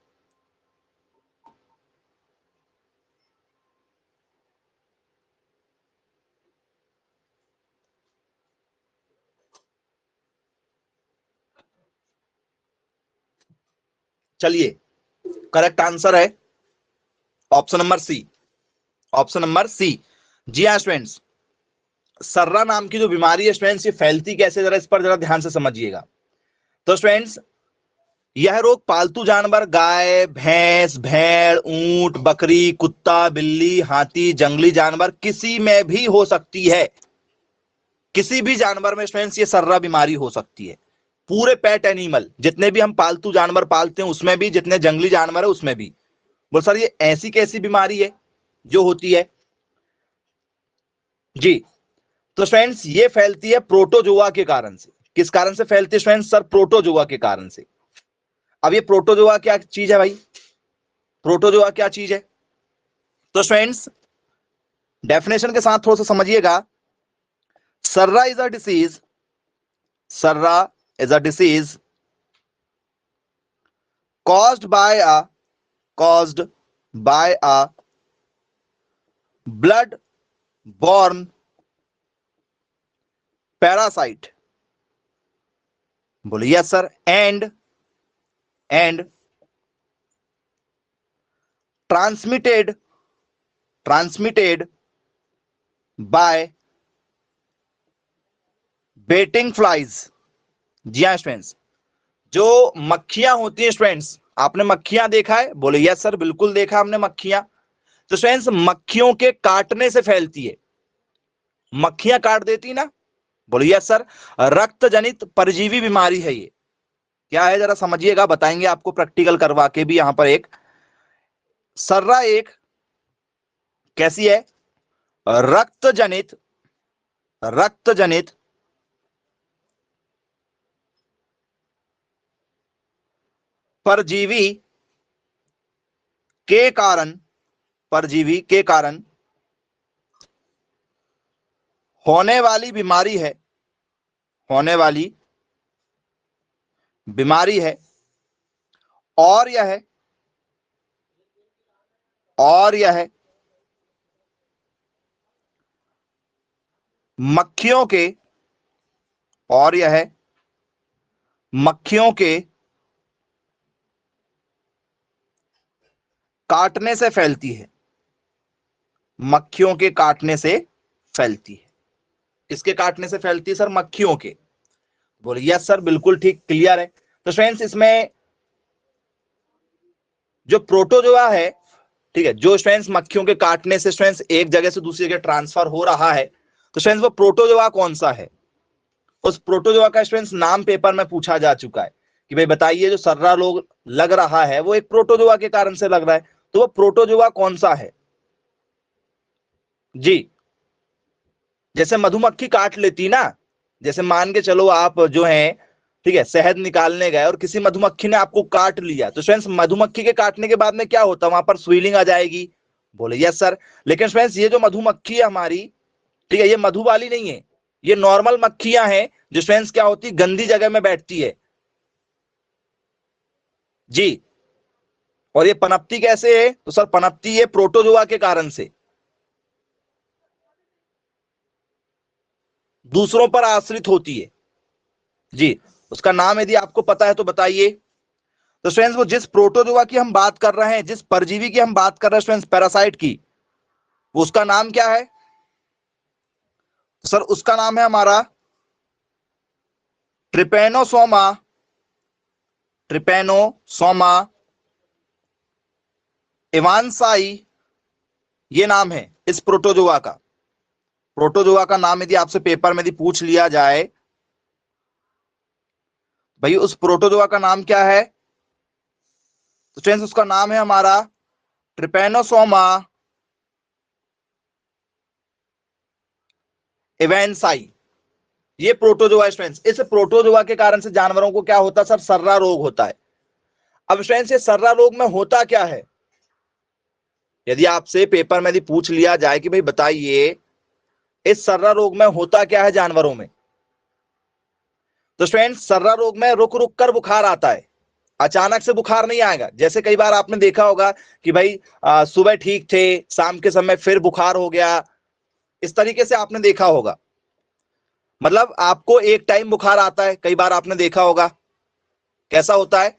चलिए, करेक्ट आंसर है option number C. Option number C. जी हाँ स्टूडेंट्स, सर्रा नाम की जो बीमारी है स्टूडेंट्स, ये फैलती कैसे, जरा इस पर जरा ध्यान से समझिएगा। तो स्टूडेंट्स, यह रोग पालतू जानवर, गाय, भैंस, भेड़, ऊंट, बकरी, कुत्ता, बिल्ली, हाथी, जंगली जानवर, किसी में भी हो सकती है। किसी भी जानवर में स्टूडेंट्स ये सर्रा बीमारी हो सकती है। पूरे पेट एनिमल, जितने भी हम पालतू जानवर पालते हैं उसमें भी, जितने जंगली जानवर है उसमें भी। बोल सर ये ऐसी कैसी बीमारी है जो होती है? जी, तो स्टूडेंट्स ये फैलती है प्रोटोजोआ के कारण से। किस कारण से फैलती है स्टूडेंट्स? सर प्रोटोजोआ के कारण से। अब ये प्रोटोजोआ क्या चीज है भाई? प्रोटोजोआ क्या चीज है? तो स्टूडेंट्स डेफिनेशन के साथ थोड़ा सा समझिएगा। Surra is a disease, surra is a disease caused by a blood borne parasite, बोलिए yes sir, and transmitted by biting flies. जी हाँ स्टूडेंट्स, जो मक्खियां होती हैं स्टूडेंट्स, आपने मक्खियां देखा है? बोले यस सर, बिल्कुल देखा हमने मक्खियां। तो स्टूडेंट्स मक्खियों के काटने से फैलती है। मक्खियां काट देती ना? बोले यस सर। रक्त जनित परजीवी बीमारी है ये। क्या है जरा समझिएगा, बताएंगे आपको प्रैक्टिकल करवा के भी। यहां पर एक सर्रा एक कैसी है? रक्त जनित परजीवी के कारण, परजीवी के कारण होने वाली बीमारी है, होने वाली बीमारी है। और यह मक्खियों के, और यह मक्खियों के काटने से फैलती है। मक्खियों के काटने से फैलती है। किसके काटने से फैलती है सर? मक्खियों के। बोलिए यस सर, बिल्कुल ठीक, क्लियर है। तो फ्रेंड्स इसमें जो प्रोटोजोआ है, ठीक है, जो स्ट्रेंस मक्खियों के काटने से स्ट्रेंस एक जगह से दूसरी जगह ट्रांसफर हो रहा है, तो स्ट्रेंस वो प्रोटोजोआ कौन सा है? उस प्रोटोजोआ का स्ट्रेंस नाम पेपर में पूछा जा चुका है कि भाई बताइए जो सर्रा रोग लग रहा है वो एक प्रोटोजोआ के कारण से लग रहा है, तो वो प्रोटोजोआ कौन सा है? जी, जैसे मधुमक्खी काट लेती ना, जैसे मान के चलो आप जो है ठीक है, शहद निकालने गए और किसी मधुमक्खी ने आपको काट लिया, तो फ्रेंड्स मधुमक्खी के काटने के बाद में क्या होता है, वहां पर स्वेलिंग आ जाएगी। बोले यस सर। लेकिन फ्रेंड्स ये जो मधुमक्खी है हमारी, ठीक है, ये मधु वाली नहीं है, ये नॉर्मल मक्खियां हैं जो फ्रेंड्स क्या होती, गंदी जगह में बैठती है जी। और ये पनपती कैसे है, तो सर पनपती है प्रोटोजोआ के कारण से, दूसरों पर आश्रित होती है जी। उसका नाम यदि आपको पता है तो बताइए। तो फ्रेंड्स वो जिस प्रोटोजोआ की हम बात कर रहे हैं, जिस परजीवी की हम बात कर रहे हैं फ्रेंड्स, पैरासाइट की, वो उसका नाम क्या है, सर उसका नाम है हमारा ट्रिपेनोसोमा, ट्रिपेनोसोमा इवांसाई, ये नाम है इस प्रोटोजोआ का। प्रोटोजोआ का नाम यदि आपसे पेपर में यदि पूछ लिया जाए, भाई उस प्रोटोजोआ का नाम क्या है, तो फ्रेंड्स उसका नाम है हमारा ट्रिपेनोसोमा इवांसाई। ये प्रोटोजोआ फ्रेंड्स, इस प्रोटोजोआ के कारण से जानवरों को क्या होता है सर, सर्रा रोग होता है। अब फ्रेंड्स ये सर्रा रोग में होता क्या है, यदि आपसे पेपर में यदि पूछ लिया जाए कि भाई बताइए इस सर्रा रोग में होता क्या है जानवरों में, तो फ्रेंड्स सर्रा रोग में रुक रुक कर बुखार आता है, अचानक से बुखार नहीं आएगा। जैसे कई बार आपने देखा होगा कि भाई सुबह ठीक थे, शाम के समय फिर बुखार हो गया, इस तरीके से आपने देखा होगा। मतलब आपको एक टाइम बुखार आता है, कई बार आपने देखा होगा कैसा होता है,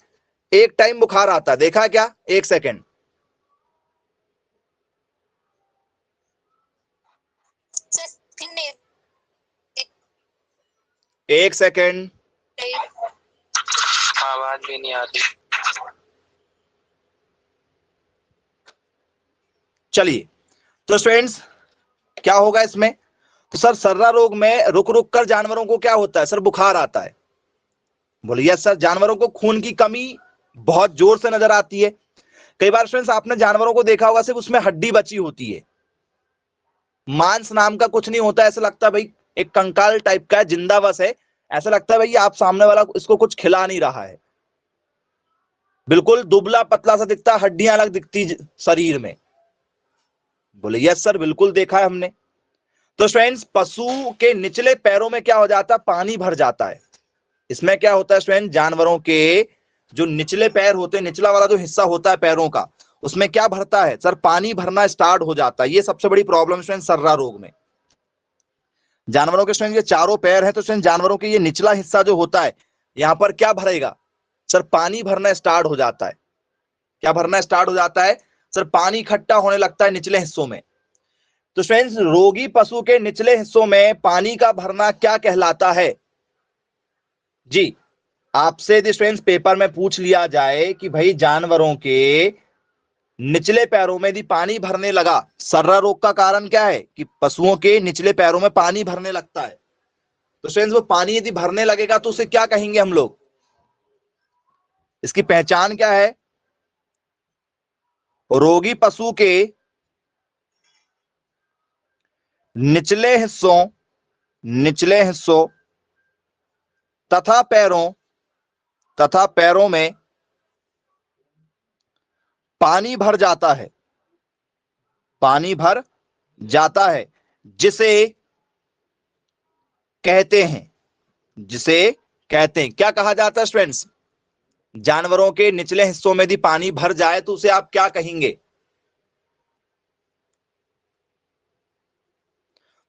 एक टाइम बुखार आता है, देखा क्या, एक सेकेंड, एक सेकेंड, आवाज भी नहीं आती। चलिए, तो स्टूडेंट्स क्या होगा इसमें, तो सर सर्रा रोग में रुक रुक कर जानवरों को क्या होता है सर, बुखार आता है। बोलिए सर, जानवरों को खून की कमी बहुत जोर से नजर आती है। कई बार फ्रेंड्स आपने जानवरों को देखा होगा सिर्फ उसमें हड्डी बची होती है, मांस नाम का कुछ नहीं होता, ऐसा लगता है भाई एक कंकाल टाइप का है, जिंदा बस है, ऐसा लगता है भाई आप सामने वाला इसको कुछ खिला नहीं रहा है, बिल्कुल दुबला पतला सा दिखता, हड्डियां अलग दिखती शरीर में। बोले यस सर, बिल्कुल देखा है हमने। तो फ्रेंड्स पशु के निचले पैरों में क्या हो जाता है, पानी भर जाता है। इसमें क्या होता है फ्रेंड्स, जानवरों के जो निचले पैर होते हैं, निचला वाला जो हिस्सा होता है पैरों का, उसमें क्या भरता है सर, पानी भरना स्टार्ट हो जाता है। ये सबसे बड़ी प्रॉब्लम फ्रेंड्स सर्रा रोग में। जानवरों के फ्रेंड्स ये चारों पैर हैं, तो फ्रेंड्स जानवरों के ये निचला हिस्सा जो होता है, यहां पर क्या भरेगा सर, पानी भरना स्टार्ट हो जाता है। क्या भरना स्टार्ट हो जाता है सर, पानी इकट्ठा होने लगता है निचले हिस्सों में। तो फ्रेंड्स रोगी पशु के निचले हिस्सों में पानी का भरना क्या कहलाता है जी। आपसे यदि फ्रेंड्स पेपर में पूछ लिया जाए कि भाई जानवरों के निचले पैरों में यदि पानी भरने लगा, सर्रा रोग का कारण क्या है कि पशुओं के निचले पैरों में पानी भरने लगता है, तो फ्रेंड्स वो पानी यदि भरने लगेगा तो उसे क्या कहेंगे हम लोग, इसकी पहचान क्या है, रोगी पशु के निचले हिस्सों तथा पैरों में पानी भर जाता है, पानी भर जाता है, जिसे कहते हैं, क्या कहा जाता है स्टूडेंट्स, जानवरों के निचले हिस्सों में यदि पानी भर जाए तो उसे आप क्या कहेंगे।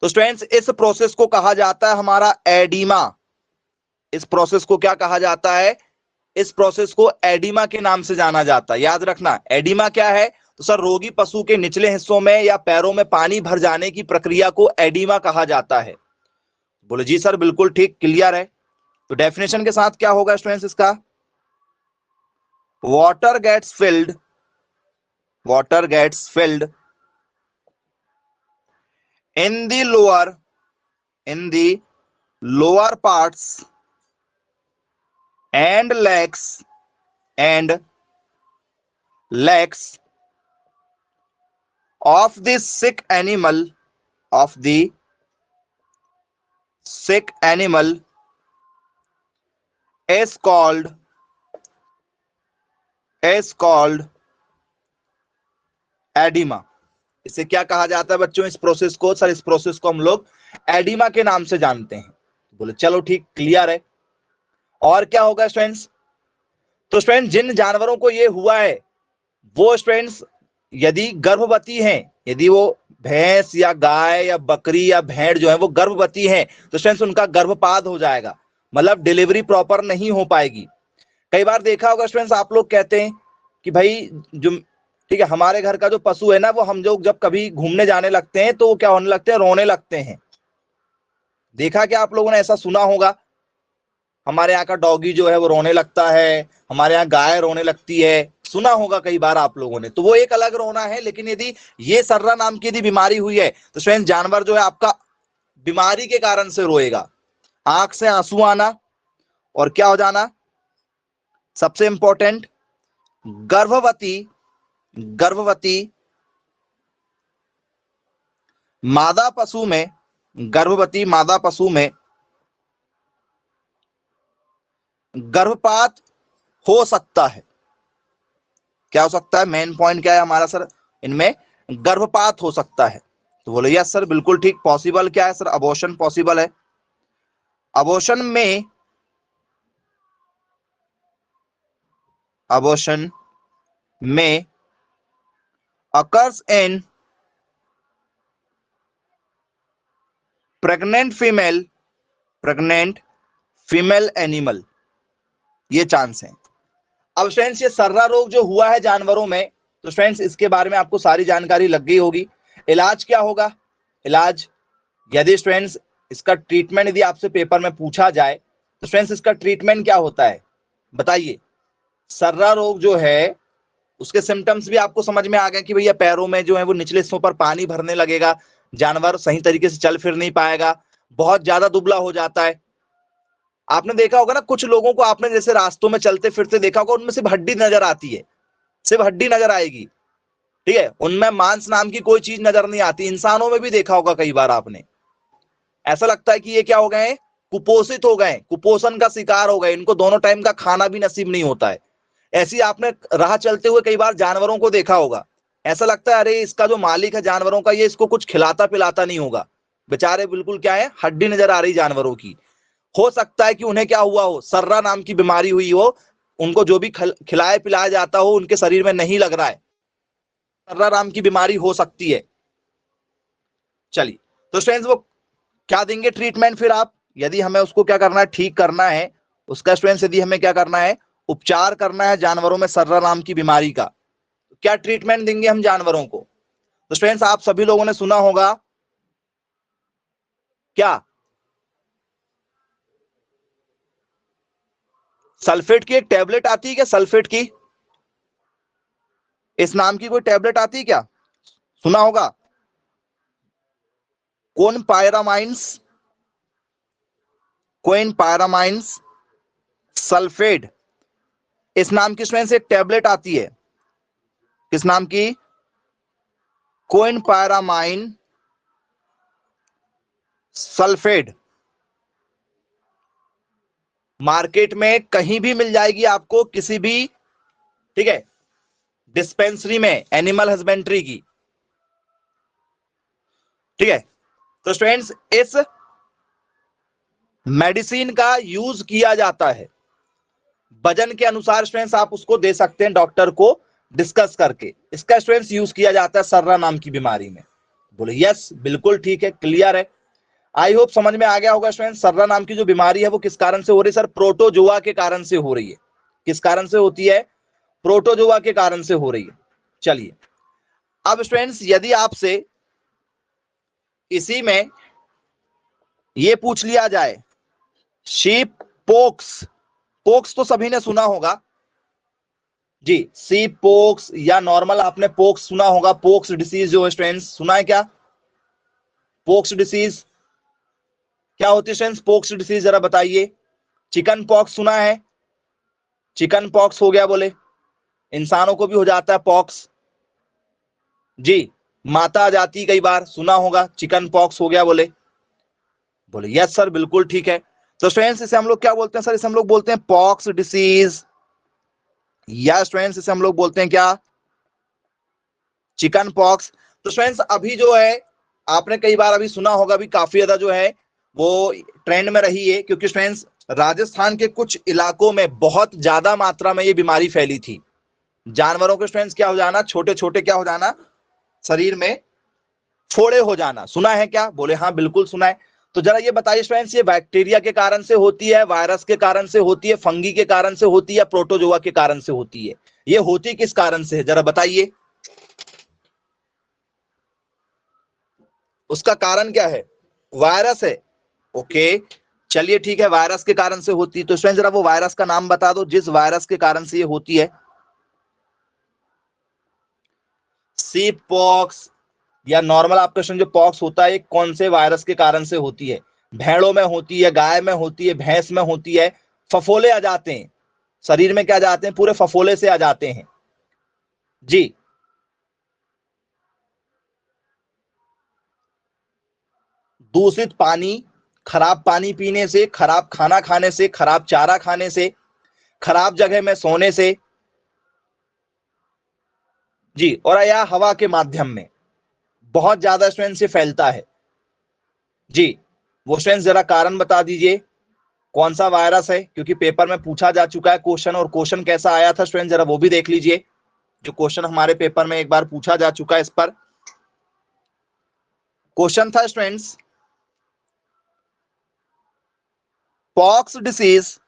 तो स्टूडेंट्स इस प्रोसेस को कहा जाता है हमारा एडीमा। इस प्रोसेस को क्या कहा जाता है, इस प्रोसेस को एडिमा के नाम से जाना जाता है। याद रखना एडिमा क्या है, तो सर रोगी पशु के निचले हिस्सों में या पैरों में पानी भर जाने की प्रक्रिया को एडिमा कहा जाता है। बोले जी सर बिल्कुल ठीक, क्लियर है। तो डेफिनेशन के साथ क्या होगा स्टूडेंट्स इसका, water gets filled in the lower parts and legs of the sick animal is called oedema. इसे क्या कहा जाता है बच्चों? इस प्रोसेस को, सर इस प्रोसेस को हम लोग एडिमा के नाम से जानते हैं। बोले चलो ठीक, क्लियर है। और क्या होगा स्टूडेंट्स? तो स्टूडेंट जिन जानवरों को ये हुआ है वो स्टूडेंट्स यदि गर्भवती हैं, यदि वो भैंस या गाय या बकरी या भेड़ जो है वो गर्भवती हैं, तो स्टूडेंट्स उनका गर्भपात हो जाएगा, मतलब डिलीवरी प्रॉपर नहीं हो पाएगी। कई बार देखा होगा स्टूडेंट्स, आप लोग कहते हैं कि भाई जो, ठीक है, हमारे घर का जो पशु है ना, वो हम लोग जब कभी घूमने जाने लगते हैं तो वो क्या होने लगते हैं? रोने लगते हैं। देखा क्या आप लोगों ने? ऐसा सुना होगा, हमारे यहाँ का डॉगी जो है वो रोने लगता है, हमारे यहाँ गाय रोने लगती है, सुना होगा कई बार आप लोगों ने। तो वो एक अलग रोना है, लेकिन यदि ये सर्रा नाम की यदि बीमारी हुई है तो स्वयं जानवर जो है आपका बीमारी के कारण से रोएगा। आंख से आंसू आना, और क्या हो जाना? सबसे इंपॉर्टेंट, गर्भवती मादा पशु में, गर्भवती मादा पशु में गर्भपात हो सकता है। क्या हो सकता है? मेन पॉइंट क्या है हमारा सर? इनमें गर्भपात हो सकता है। तो बोले यस सर, बिल्कुल ठीक। पॉसिबल क्या है सर? अबॉर्शन पॉसिबल है। अबॉर्शन में occurs in pregnant female animal, ये चांस है। अब फ्रेंड्स ये सर्रा रोग जो हुआ है जानवरों में, तो फ्रेंड्स इसके बारे में आपको सारी जानकारी लग गई होगी। इलाज क्या होगा? इलाज, यदि फ्रेंड्स इसका ट्रीटमेंट यदि आपसे पेपर में पूछा जाए तो फ्रेंड्स इसका ट्रीटमेंट क्या होता है बताइए? सर्रा रोग जो है उसके सिम्टम्स भी आपको समझ में आ गए कि भैया पैरों में जो है वो निचले हिस्सों पर पानी भरने लगेगा, जानवर सही तरीके से चल फिर नहीं पाएगा, बहुत ज्यादा दुबला हो जाता है। आपने देखा होगा ना, कुछ लोगों को आपने जैसे रास्तों में चलते फिरते देखा होगा, उनमें सिर्फ हड्डी नजर आती है, सिर्फ हड्डी नजर आएगी, ठीक है, उनमें मांस नाम की कोई चीज नजर नहीं आती। इंसानों में भी देखा होगा कई बार आपने, ऐसा लगता है कि ये क्या हो गए? कुपोषित हो गए, कुपोषण का शिकार हो गए, इनको दोनों टाइम का खाना भी नसीब नहीं होता है। ऐसी आपने राह चलते हुए कई बार जानवरों को देखा होगा, ऐसा लगता है अरे इसका जो मालिक है जानवरों का, ये इसको कुछ खिलाता पिलाता नहीं होगा, बेचारे बिल्कुल क्या है, हड्डी नजर आ रही जानवरों की। हो सकता है कि उन्हें क्या हुआ हो? सर्रा नाम की बीमारी हुई हो, उनको जो भी खिलाया पिलाया जाता हो उनके शरीर में नहीं लग रहा है, सर्रा नाम की बीमारी हो सकती है। चलिए, तो स्टूडेंट्स वो क्या देंगे ट्रीटमेंट फिर आप, यदि हमें उसको क्या करना है? ठीक करना है उसका स्टूडेंट्स, यदि हमें क्या करना है? उपचार करना है जानवरों में सर्रा नाम की बीमारी का, तो क्या ट्रीटमेंट देंगे हम जानवरों को? तो स्टूडेंट्स आप सभी लोगों ने सुना होगा क्या, सल्फेट की एक टैबलेट आती है क्या? सल्फेट की, इस नाम की कोई टैबलेट आती है क्या? सुना होगा, कोइन पायरामाइंस सल्फेट, इस नाम की स्टूडेंट्स एक टैबलेट आती है, किस नाम की? Coin पायरामाइन sulphate. मार्केट में कहीं भी मिल जाएगी आपको, किसी भी, ठीक है, डिस्पेंसरी में, एनिमल हस्बेंड्री की, ठीक है। तो स्टूडेंट्स इस मेडिसिन का यूज किया जाता है, वजन के अनुसार स्टूडेंट्स आप उसको दे सकते हैं डॉक्टर को डिस्कस करके, इसका स्टूडेंट्स यूज किया जाता है सर्रा नाम की बीमारी में। बोले यस, बिल्कुल ठीक है, क्लियर है। आई होप समझ में आ गया होगा स्टूडेंट्स, सर्रा नाम की जो बीमारी है वो किस कारण से हो रही है? सर प्रोटोजोआ के कारण से हो रही है। किस कारण से होती है? प्रोटोजोआ के कारण से हो रही है। चलिए, अब स्टूडेंट्स यदि आपसे इसी में ये पूछ लिया जाए, शीप पोक्स, पोक्स तो सभी ने सुना होगा जी, शीप पोक्स या नॉर्मल आपने पोक्स सुना होगा, पोक्स डिसीज जो है स्टूडेंट्स, सुना है क्या? पोक्स डिसीज क्या होती है स्टूडेंट्स? पोक्स डिसीज जरा बताइए। चिकन पॉक्स सुना है? चिकन पॉक्स हो गया, बोले इंसानों को भी हो जाता है पॉक्स जी, माता आ जाती कई बार, सुना होगा, चिकन पॉक्स हो गया बोले। बोले यस सर, बिल्कुल ठीक है। तो स्टूडेंट्स इसे हम लोग क्या बोलते हैं सर? इसे हम लोग बोलते हैं पॉक्स डिसीज, या स्टूडेंट्स इसे हम लोग बोलते हैं क्या? Chicken pox. तो स्टूडेंट्स अभी जो है आपने कई बार अभी सुना होगा, अभी काफी ज्यादा जो है वो ट्रेंड में रही है, क्योंकि स्टूडेंट्स राजस्थान के कुछ इलाकों में बहुत ज्यादा मात्रा में ये बीमारी फैली थी। जानवरों के स्टूडेंट्स क्या हो जाना, छोटे छोटे क्या हो जाना, शरीर में फोड़े हो जाना। सुना है क्या? बोले हाँ बिल्कुल सुना है। तो जरा ये बताइए स्टूडेंट्स, ये बैक्टीरिया के कारण से होती है, वायरस के कारण से होती है, फंगी के कारण से होती है, या प्रोटोजोआ के कारण से होती है? ये होती किस कारण से है जरा बताइए, उसका कारण क्या है? वायरस है। ओके, चलिए ठीक है, वायरस के कारण से होती है। तो स्टूडेंट जरा वो वायरस का नाम बता दो जिस वायरस के कारण से ये होती है। सी पॉक्स, या नॉर्मल आपका क्वेश्चन जो पॉक्स होता है कौन से वायरस के कारण से होती है? भेड़ों में होती है, गाय में होती है, भैंस में होती है, फफोले आ जाते हैं शरीर में, क्या जाते हैं पूरे फफोले से आ जाते हैं जी। दूषित पानी, खराब पानी पीने से, खराब खाना खाने से, खराब चारा खाने से, खराब जगह में सोने से जी, और या हवा के माध्यम में बहुत ज्यादा स्ट्रेंथ से फैलता है जी। वो स्ट्रेंथ जरा कारण बता दीजिए कौन सा वायरस है, क्योंकि पेपर में पूछा जा चुका है क्वेश्चन, और क्वेश्चन कैसा आया था स्टूडेंट जरा वो भी देख लीजिए। जो क्वेश्चन हमारे पेपर में एक बार पूछा जा चुका है, इस पर क्वेश्चन था students, pox disease,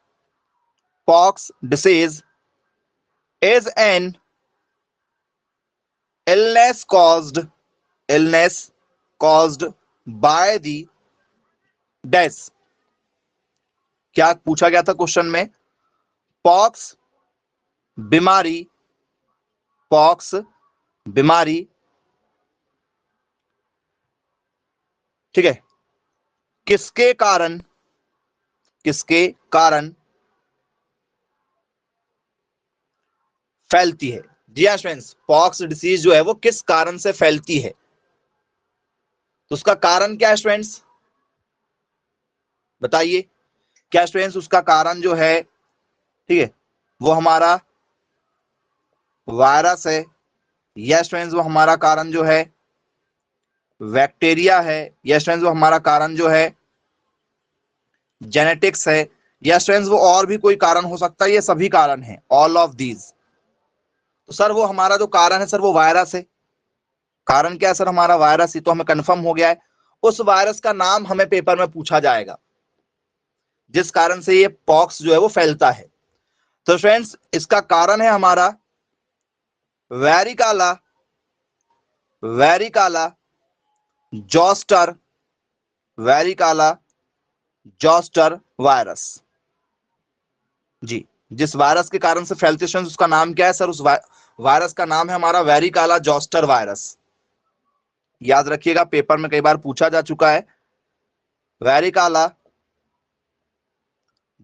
pox disease is an illness caused, illness caused by the death। क्या पूछा गया था क्वेश्चन में? पॉक्स बीमारी, पॉक्स बीमारी, ठीक है, किसके कारण, किसके कारण फैलती है? जी हाँ स्टूडेंट्स, पॉक्स डिसीज जो है वो किस कारण से फैलती है? तो उसका कारण क्या है स्टूडेंट्स, बताइए क्या स्टूडेंट्स? उसका कारण जो है, ठीक है, वो हमारा वायरस है, या स्टूडेंट्स वो हमारा कारण जो है बैक्टीरिया है, या स्टूडेंट्स वो हमारा कारण जो है जेनेटिक्स है, या स्टूडेंट्स वो और भी कोई कारण हो सकता है? ये सभी कारण हैं, ऑल ऑफ दीज। तो सर वो हमारा जो कारण है सर वो वायरस है। कारण क्या है सर? हमारा वायरस ही तो, हमें कंफर्म हो गया है। उस वायरस का नाम हमें पेपर में पूछा जाएगा जिस कारण से ये पॉक्स जो है वो फैलता है। तो फ्रेंड्स इसका कारण है हमारा वेरिकाला, वेरिकाला जोस्टर, वेरिकाला जोस्टर वायरस जी। जिस वायरस के कारण से फैलते हैं उसका नाम क्या है सर? उस वायरस का नाम है हमारा वेरिकाला जोस्टर वायरस। याद रखिएगा, पेपर में कई बार पूछा जा चुका है, वेरिकाला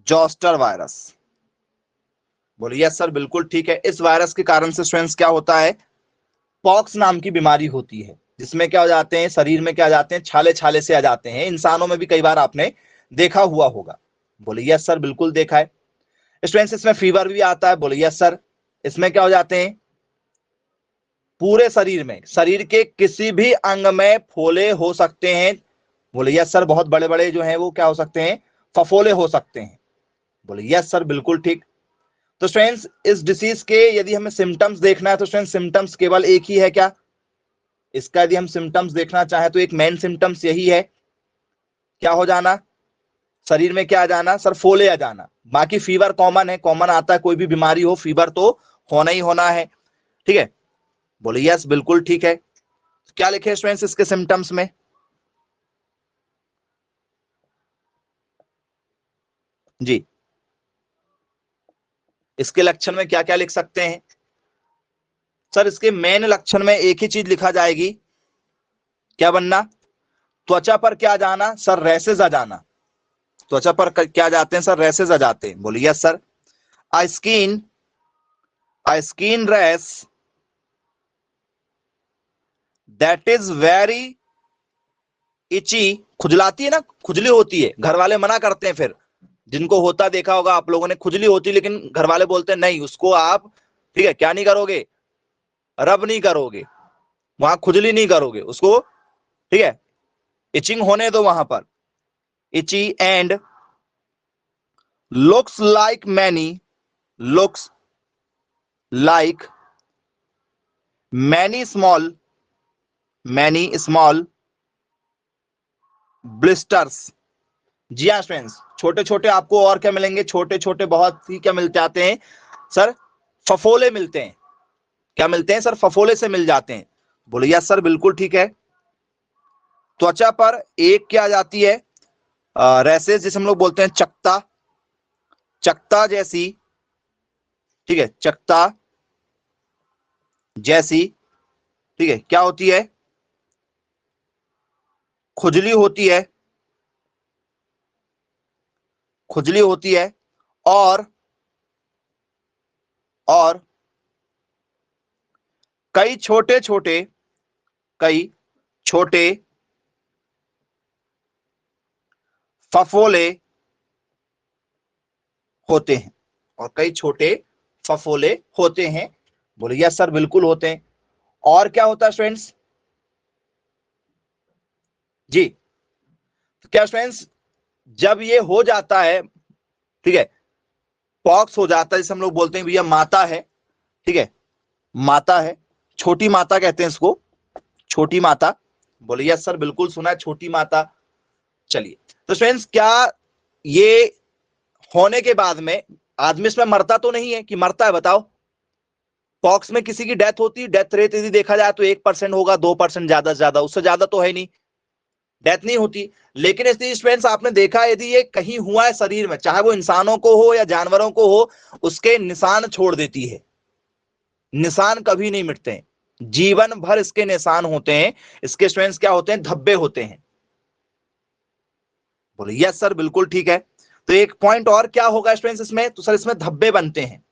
जोस्टर वायरस। बोलिए यस सर बिल्कुल ठीक है। इस वायरस के कारण से स्टूडेंट्स क्या होता है? पॉक्स नाम की बीमारी होती है, जिसमें क्या हो जाते हैं, शरीर में क्या जाते हैं, छाले छाले से आ जाते हैं। इंसानों में भी कई बार आपने देखा हुआ होगा। बोलिए यस सर बिल्कुल देखा है। स्टूडेंट्स इसमें फीवर भी आता है। बोलिए यस सर। इसमें क्या हो जाते हैं, पूरे शरीर में, शरीर के किसी भी अंग में फोले हो सकते हैं। बोले यस सर, बहुत बड़े बड़े जो हैं वो क्या हो सकते हैं, फफोले हो सकते हैं। बोले यस सर बिल्कुल ठीक। तो स्टूडेंट्स इस डिसीज के यदि हमें सिम्टम्स देखना है तो स्टूडेंट्स सिम्टम्स केवल एक ही है क्या? इसका यदि हम सिम्टम्स देखना चाहें तो एक मेन सिम्टम्स यही है, क्या हो जाना, शरीर में क्या आ जाना सर? फोले आ जाना। बाकी फीवर कॉमन है, कॉमन आता है, कोई भी बीमारी हो फीवर तो होना ही होना है, ठीक है। बोले यस बिल्कुल ठीक है। क्या लिखे स्टूडेंट्स इसके सिम्टम्स में? जी, इसके लक्षण में क्या क्या लिख सकते हैं सर? इसके मेन लक्षण में एक ही चीज लिखा जाएगी, क्या बनना? त्वचा पर क्या जाना सर? रैसेज आ जाना। त्वचा पर क्या जाते हैं सर? रैसेज आ जाते हैं। बोलिए yes sir. A skin, a skin rash that is very itchy, खुजलाती है ना, खुजली होती है, घर वाले मना करते हैं फिर जिनको होता देखा होगा आप लोगों ने, खुजली होती लेकिन घर वाले बोलते हैं नहीं उसको आप, ठीक है, क्या नहीं करोगे, रब नहीं करोगे, वहां खुजली नहीं करोगे उसको, ठीक है, इचिंग होने दो वहां पर, itchy and looks like looks like many small blisters। जी हाँ फ्रेंड्स, छोटे छोटे आपको और क्या मिलेंगे, छोटे छोटे बहुत ही क्या मिल जाते हैं सर, फफोले मिलते हैं। क्या मिलते हैं सर, फफोले से मिल जाते हैं। बोले यस सर बिल्कुल ठीक है। त्वचा पर एक क्या आ जाती है, रैसेस, जिसे हम लोग बोलते हैं चकता, चकता जैसी, ठीक है, चकता जैसी, ठीक है, क्या होती है, खुजली होती है, खुजली होती है, और और कई छोटे छोटे, कई छोटे फफोले होते हैं, और कई छोटे फफोले होते हैं। बोले यस सर बिल्कुल होते हैं। और क्या होता है स्टूडेंट्स, जी, तो क्या स्टूडेंट्स, जब ये हो जाता है, ठीक है, पॉक्स हो जाता है, जिसे हम लोग बोलते हैं भैया माता है, ठीक है, माता है, छोटी माता कहते हैं इसको, छोटी माता। बोले यस सर बिल्कुल सुना है, छोटी माता। चलिए, तो स्टूडेंट्स क्या ये होने के बाद में आदमी इसमें मरता तो नहीं है, कि मरता है बताओ, पॉक्स में किसी की डेथ होती है, डेथ रेट यदि देखा जाए तो 1% होगा, 2% ज्यादा से ज्यादा, उससे ज्यादा तो है नहीं, डेथ नहीं होती। लेकिन यदि स्टूडेंट्स आपने देखा, यदि ये कहीं हुआ है शरीर में, चाहे वो इंसानों को हो या जानवरों को हो, उसके निशान छोड़ देती है, निशान कभी नहीं मिटते हैं, जीवन भर इसके निशान होते हैं। इसके स्टूडेंट्स क्या होते हैं, धब्बे होते हैं। बोले यस सर बिल्कुल ठीक है। तो एक पॉइंट और क्या होगा स्टूडेंट्स इसमें, तो सर इसमें धब्बे बनते हैं,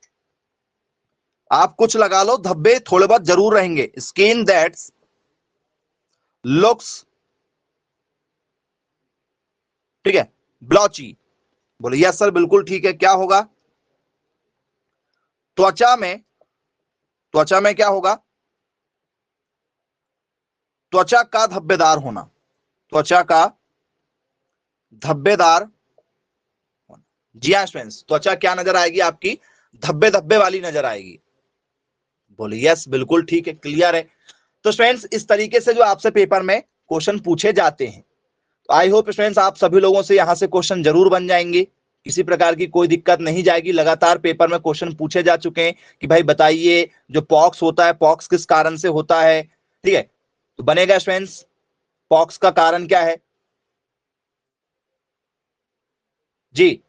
आप कुछ लगा लो, धब्बे थोड़े बहुत जरूर रहेंगे। स्किन दैट लुक्स, ठीक है, ब्लॉची। बोले यस सर बिल्कुल ठीक है। क्या होगा, त्वचा में, त्वचा में क्या होगा, त्वचा का धब्बेदार होना, त्वचा का धब्बेदार होना। जी हाँ स्टूडेंट्स, त्वचा क्या नजर आएगी आपकी, धब्बे धब्बे वाली नजर आएगी। बोले यस बिल्कुल ठीक है, क्लियर है। तो स्टूडेंट्स इस तरीके से जो आपसे पेपर में क्वेश्चन पूछे जाते हैं, तो आई होप स्टूडेंट्स आप सभी लोगों से यहां से क्वेश्चन जरूर बन जाएंगे, किसी प्रकार की कोई दिक्कत नहीं जाएगी। लगातार पेपर में क्वेश्चन पूछे जा चुके हैं कि भाई बताइए जो पॉक्स होता है, पॉक्स किस कारण से होता है, ठीक है, तो बनेगा स्टूडेंट्स, पॉक्स का कारण क्या है, जी,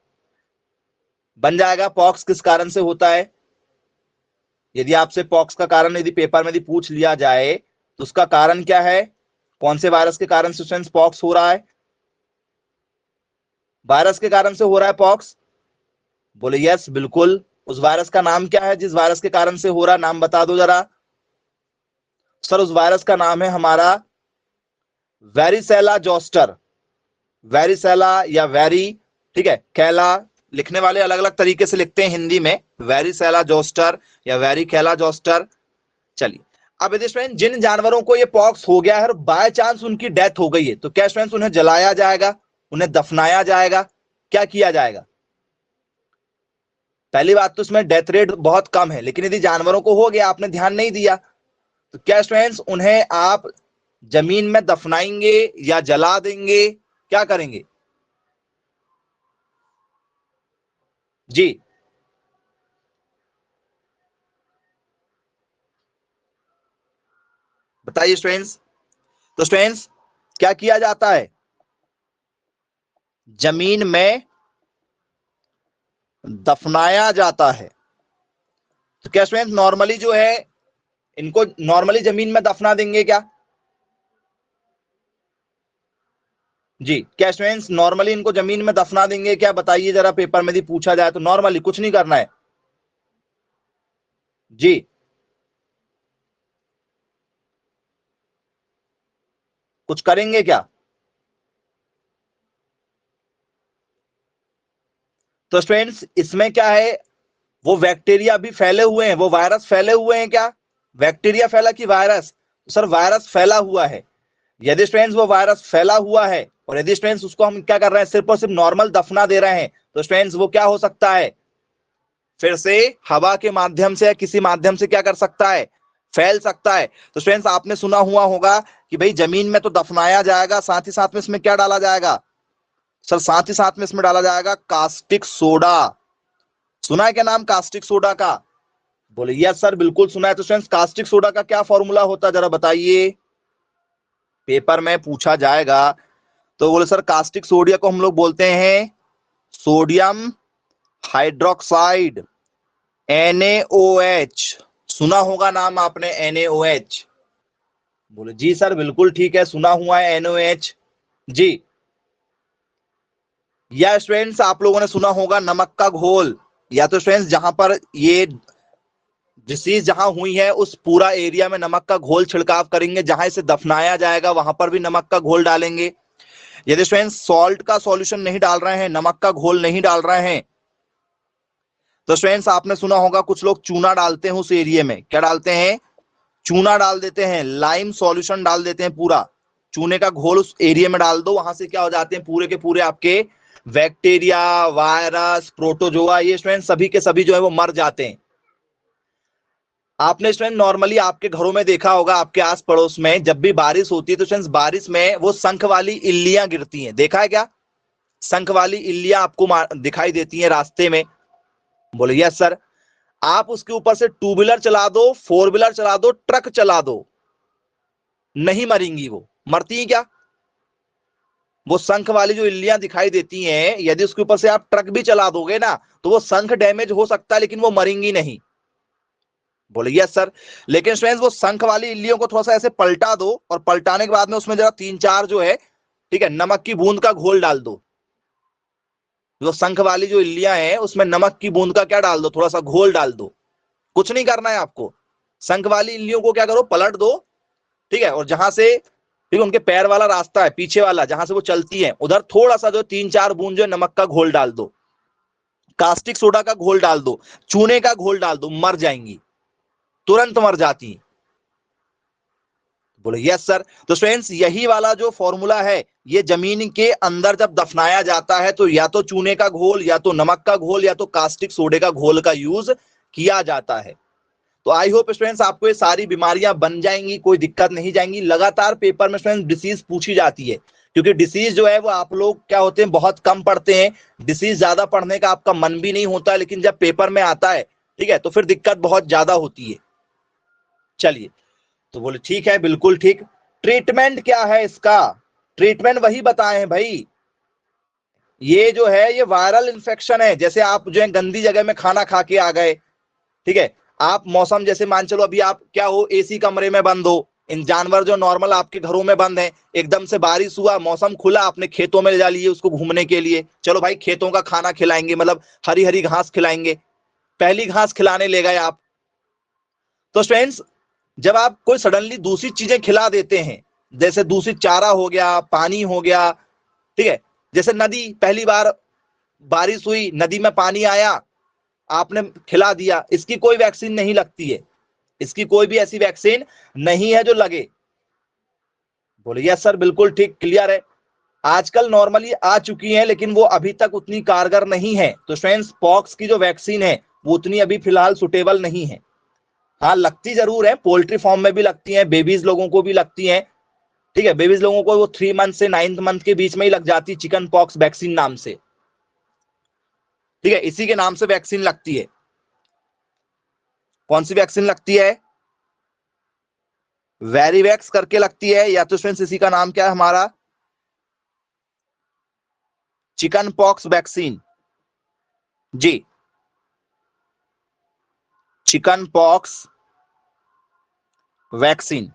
बन जाएगा पॉक्स किस कारण से होता है। यदि आपसे पॉक्स का कारण यदि पेपर में यदि पूछ लिया जाए तो उसका कारण क्या है, कौन से वायरस के कारण से स्टूडेंट्स पॉक्स हो रहा है, वायरस के कारण से हो रहा है पॉक्स। बोले यस बिल्कुल। उस वायरस का नाम क्या है जिस वायरस के कारण से हो रहा, नाम बता दो जरा। सर उस वायरस का नाम है हमारा वेरिसेला जोस्टर, वेरिसेला या वेरी, ठीक है, कैला, लिखने वाले अलग अलग तरीके से लिखते हैं हिंदी में, वेरिसेला जोस्टर या वेरी कैला जोस्टर। चलिए, अब यदि स्टूडेंट जिन जानवरों को ये पॉक्स हो गया है और बाय चांस उनकी डेथ हो गई है, तो क्या स्टूडेंट्स उन्हें जलाया जाएगा, उन्हें दफनाया जाएगा, क्या किया जाएगा। पहली बात तो इसमें डेथ रेट बहुत कम है, लेकिन यदि जानवरों को हो गया, आपने ध्यान नहीं दिया, तो क्या स्टूडेंट्स उन्हें आप जमीन में दफनाएंगे या जला देंगे, क्या करेंगे, जी, बताइए स्टूडेंट्स। तो स्टूडेंट्स क्या किया जाता है, जमीन में दफनाया जाता है। तो क्या स्टूडेंट्स नॉर्मली जो है इनको नॉर्मली जमीन में दफना देंगे क्या, जी, क्या स्टूडेंट्स नॉर्मली इनको जमीन में दफना देंगे क्या, बताइए जरा, पेपर में यदि पूछा जाए तो नॉर्मली कुछ नहीं करना है, जी, कुछ करेंगे क्या, तो स्टूडेंट्स इसमें क्या है, वो बैक्टीरिया भी फैले हुए हैं, वो वायरस फैले हुए हैं, क्या बैक्टीरिया फैला कि वायरस? तो सर वायरस फैला हुआ है। यदि स्टूडेंट्स वो वायरस फैला हुआ है और यदि स्टूडेंट्स उसको हम क्या कर रहे हैं, सिर्फ और सिर्फ नॉर्मल दफना दे रहे हैं, तो स्टूडेंट्स वो क्या हो सकता है, फिर से हवा के माध्यम से या किसी माध्यम से क्या कर सकता है, फैल सकता है। तो स्टूडेंट्स आपने सुना हुआ होगा कि भाई जमीन में तो दफनाया जाएगा, साथ ही साथ में इसमें क्या डाला जाएगा सर, साथ ही साथ में इसमें डाला जाएगा कास्टिक सोडा। सुना है क्या नाम कास्टिक सोडा का? बोले यस सर बिल्कुल सुना है। तो स्टूडेंट्स कास्टिक सोडा का क्या फॉर्मूला होता है जरा बताइए, पेपर में पूछा जाएगा। तो बोले सर कास्टिक सोडिया को हम लोग बोलते हैं सोडियम हाइड्रोक्साइड, NaOH। सुना होगा नाम आपने NaOH। बोले जी सर बिल्कुल ठीक है, सुना हुआ है NaOH जी। या स्टूडेंट्स आप लोगों ने सुना होगा नमक का घोल, या तो स्टूडेंट्स जहां पर ये डिसीज जहां हुई है उस पूरा एरिया में नमक का घोल छिड़काव करेंगे, जहां इसे दफनाया जाएगा वहां पर भी नमक का घोल डालेंगे। यदि स्टूडेंट्स सॉल्ट का सॉल्यूशन नहीं डाल रहे हैं, नमक का घोल नहीं डाल रहे हैं, तो स्टूडेंट्स आपने सुना होगा कुछ लोग चूना डालते हैं उस एरिया में, क्या डालते हैं, चूना डाल देते हैं, लाइम सॉल्यूशन डाल देते हैं, पूरा चूने का घोल उस एरिया में डाल दो, वहां से क्या हो जाते हैं पूरे के पूरे आपके बैक्टीरिया, वायरस, प्रोटोजोआ, ये स्टूडेंट सभी के सभी जो है वो मर जाते हैं। आपने स्टूडेंट नॉर्मली आपके घरों में देखा होगा, आपके आस पड़ोस में जब भी बारिश होती है तो स्टूडेंट्स बारिश में वो शंख वाली इल्लियां गिरती हैं, देखा है क्या? शंख वाली इल्लियां आपको दिखाई देती हैं रास्ते में। बोले यस सर। आप उसके ऊपर से टू व्हीलर चला दो, फोर व्हीलर चला दो, ट्रक चला दो, नहीं मरेंगी, वो मरती हैं क्या? वो शंख वाली जो इल्लियां दिखाई देती हैं, यदि उसके ऊपर से आप ट्रक भी चला दोगे ना तो वो शंख डैमेज हो सकता है लेकिन वो मरेंगी नहीं। बोले यस सर। लेकिन स्टूडेंट्स वो शंख वाली इल्लियों को थोड़ा सा ऐसे पलटा दो और पलटाने के बाद में उसमें जरा 3-4 जो है, ठीक है, नमक की बूंद का घोल डाल दो। जो शंख वाली जो इल्लियां हैं उसमें नमक की बूंद का क्या डाल दो, थोड़ा सा घोल डाल दो। कुछ नहीं करना है आपको, शंख वाली इल्लियों को क्या करो, पलट दो, ठीक है, और जहां से ठीक है उनके पैर वाला रास्ता है पीछे वाला जहां से वो चलती है, उधर थोड़ा सा जो 3-4 बूंद जो नमक का घोल डाल दो, कास्टिक सोडा का घोल डाल दो, चूने का घोल डाल दो, मर जाएंगी, तुरंत मर जाती हैं। बोले यस सर। तो स्टूडेंट्स यही वाला जो फॉर्मूला है ये जमीन के अंदर जब दफनाया जाता है तो या तो चूने का घोल, या तो नमक का घोल, या तो कास्टिक सोडे का घोल का यूज किया जाता है। तो आई होप स्टूडेंट्स आपको ये सारी बीमारियां बन जाएंगी, कोई दिक्कत नहीं जाएंगी। लगातार पेपर में स्टूडेंट्स डिसीज पूछी जाती है, क्योंकि डिसीज जो है वो आप लोग क्या होते हैं बहुत कम पढ़ते हैं, डिसीज ज्यादा पढ़ने का आपका मन भी नहीं होता, लेकिन जब पेपर में आता है ठीक है तो फिर दिक्कत बहुत ज्यादा होती है। चलिए, तो बोले ठीक है बिल्कुल ठीक। ट्रीटमेंट क्या है इसका? ट्रीटमेंट वही बताए हैं भाई, ये जो है ये वायरल इन्फेक्शन है। जैसे आप जो है गंदी जगह में खाना खा के आ गए, ठीक है, आप मौसम जैसे मान चलो अभी आप क्या हो एसी कमरे में बंद हो, इन जानवर जो नॉर्मल आपके घरों में बंद हैं, एकदम से बारिश हुआ, मौसम खुला, आपने खेतों में ले जा लिए उसको घूमने के लिए, चलो भाई खेतों का खाना खिलाएंगे, मतलब हरी हरी घास खिलाएंगे, पहली घास खिलाने ले गए आप। तो स्टूडेंट्स जब आप कोई सडनली दूसरी चीजें खिला देते हैं, जैसे दूसरी चारा हो गया, पानी हो गया, ठीक है, जैसे नदी, पहली बार बारिश हुई, नदी में पानी आया, आपने खिला दिया, इसकी कोई वैक्सीन नहीं लगती है, इसकी कोई भी ऐसी वैक्सीन नहीं है जो लगे। बोले यस सर बिल्कुल ठीक, क्लियर है। आजकल नॉर्मली आ चुकी है लेकिन वो अभी तक उतनी कारगर नहीं है। तो स्टूडेंट्स पॉक्स की जो वैक्सीन है वो उतनी अभी फिलहाल सुटेबल नहीं है। हाँ लगती जरूर है, पोल्ट्री फार्म में भी लगती है, बेबीज लोगों को भी लगती है, ठीक है, बेबीज लोगों को वो 3 मंथ से 9th मंथ के बीच में ही लग जाती है, चिकन पॉक्स वैक्सीन नाम से, ठीक है, इसी के नाम से वैक्सीन लगती है। कौन सी वैक्सीन लगती है? वेरीवैक्स करके लगती है, या तो स्टूडेंट्स इसी का नाम क्या है हमारा, चिकन पॉक्स वैक्सीन जी, चिकन पॉक्स वैक्सीन।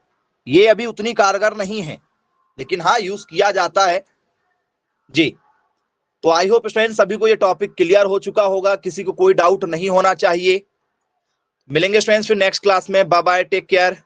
ये अभी उतनी कारगर नहीं है लेकिन हाँ यूज किया जाता है जी। तो आई होप स्टूडेंट्स सभी को ये टॉपिक क्लियर हो चुका होगा, किसी को कोई डाउट नहीं होना चाहिए। मिलेंगे स्टूडेंट्स फिर नेक्स्ट क्लास में, बाय बाय, टेक केयर।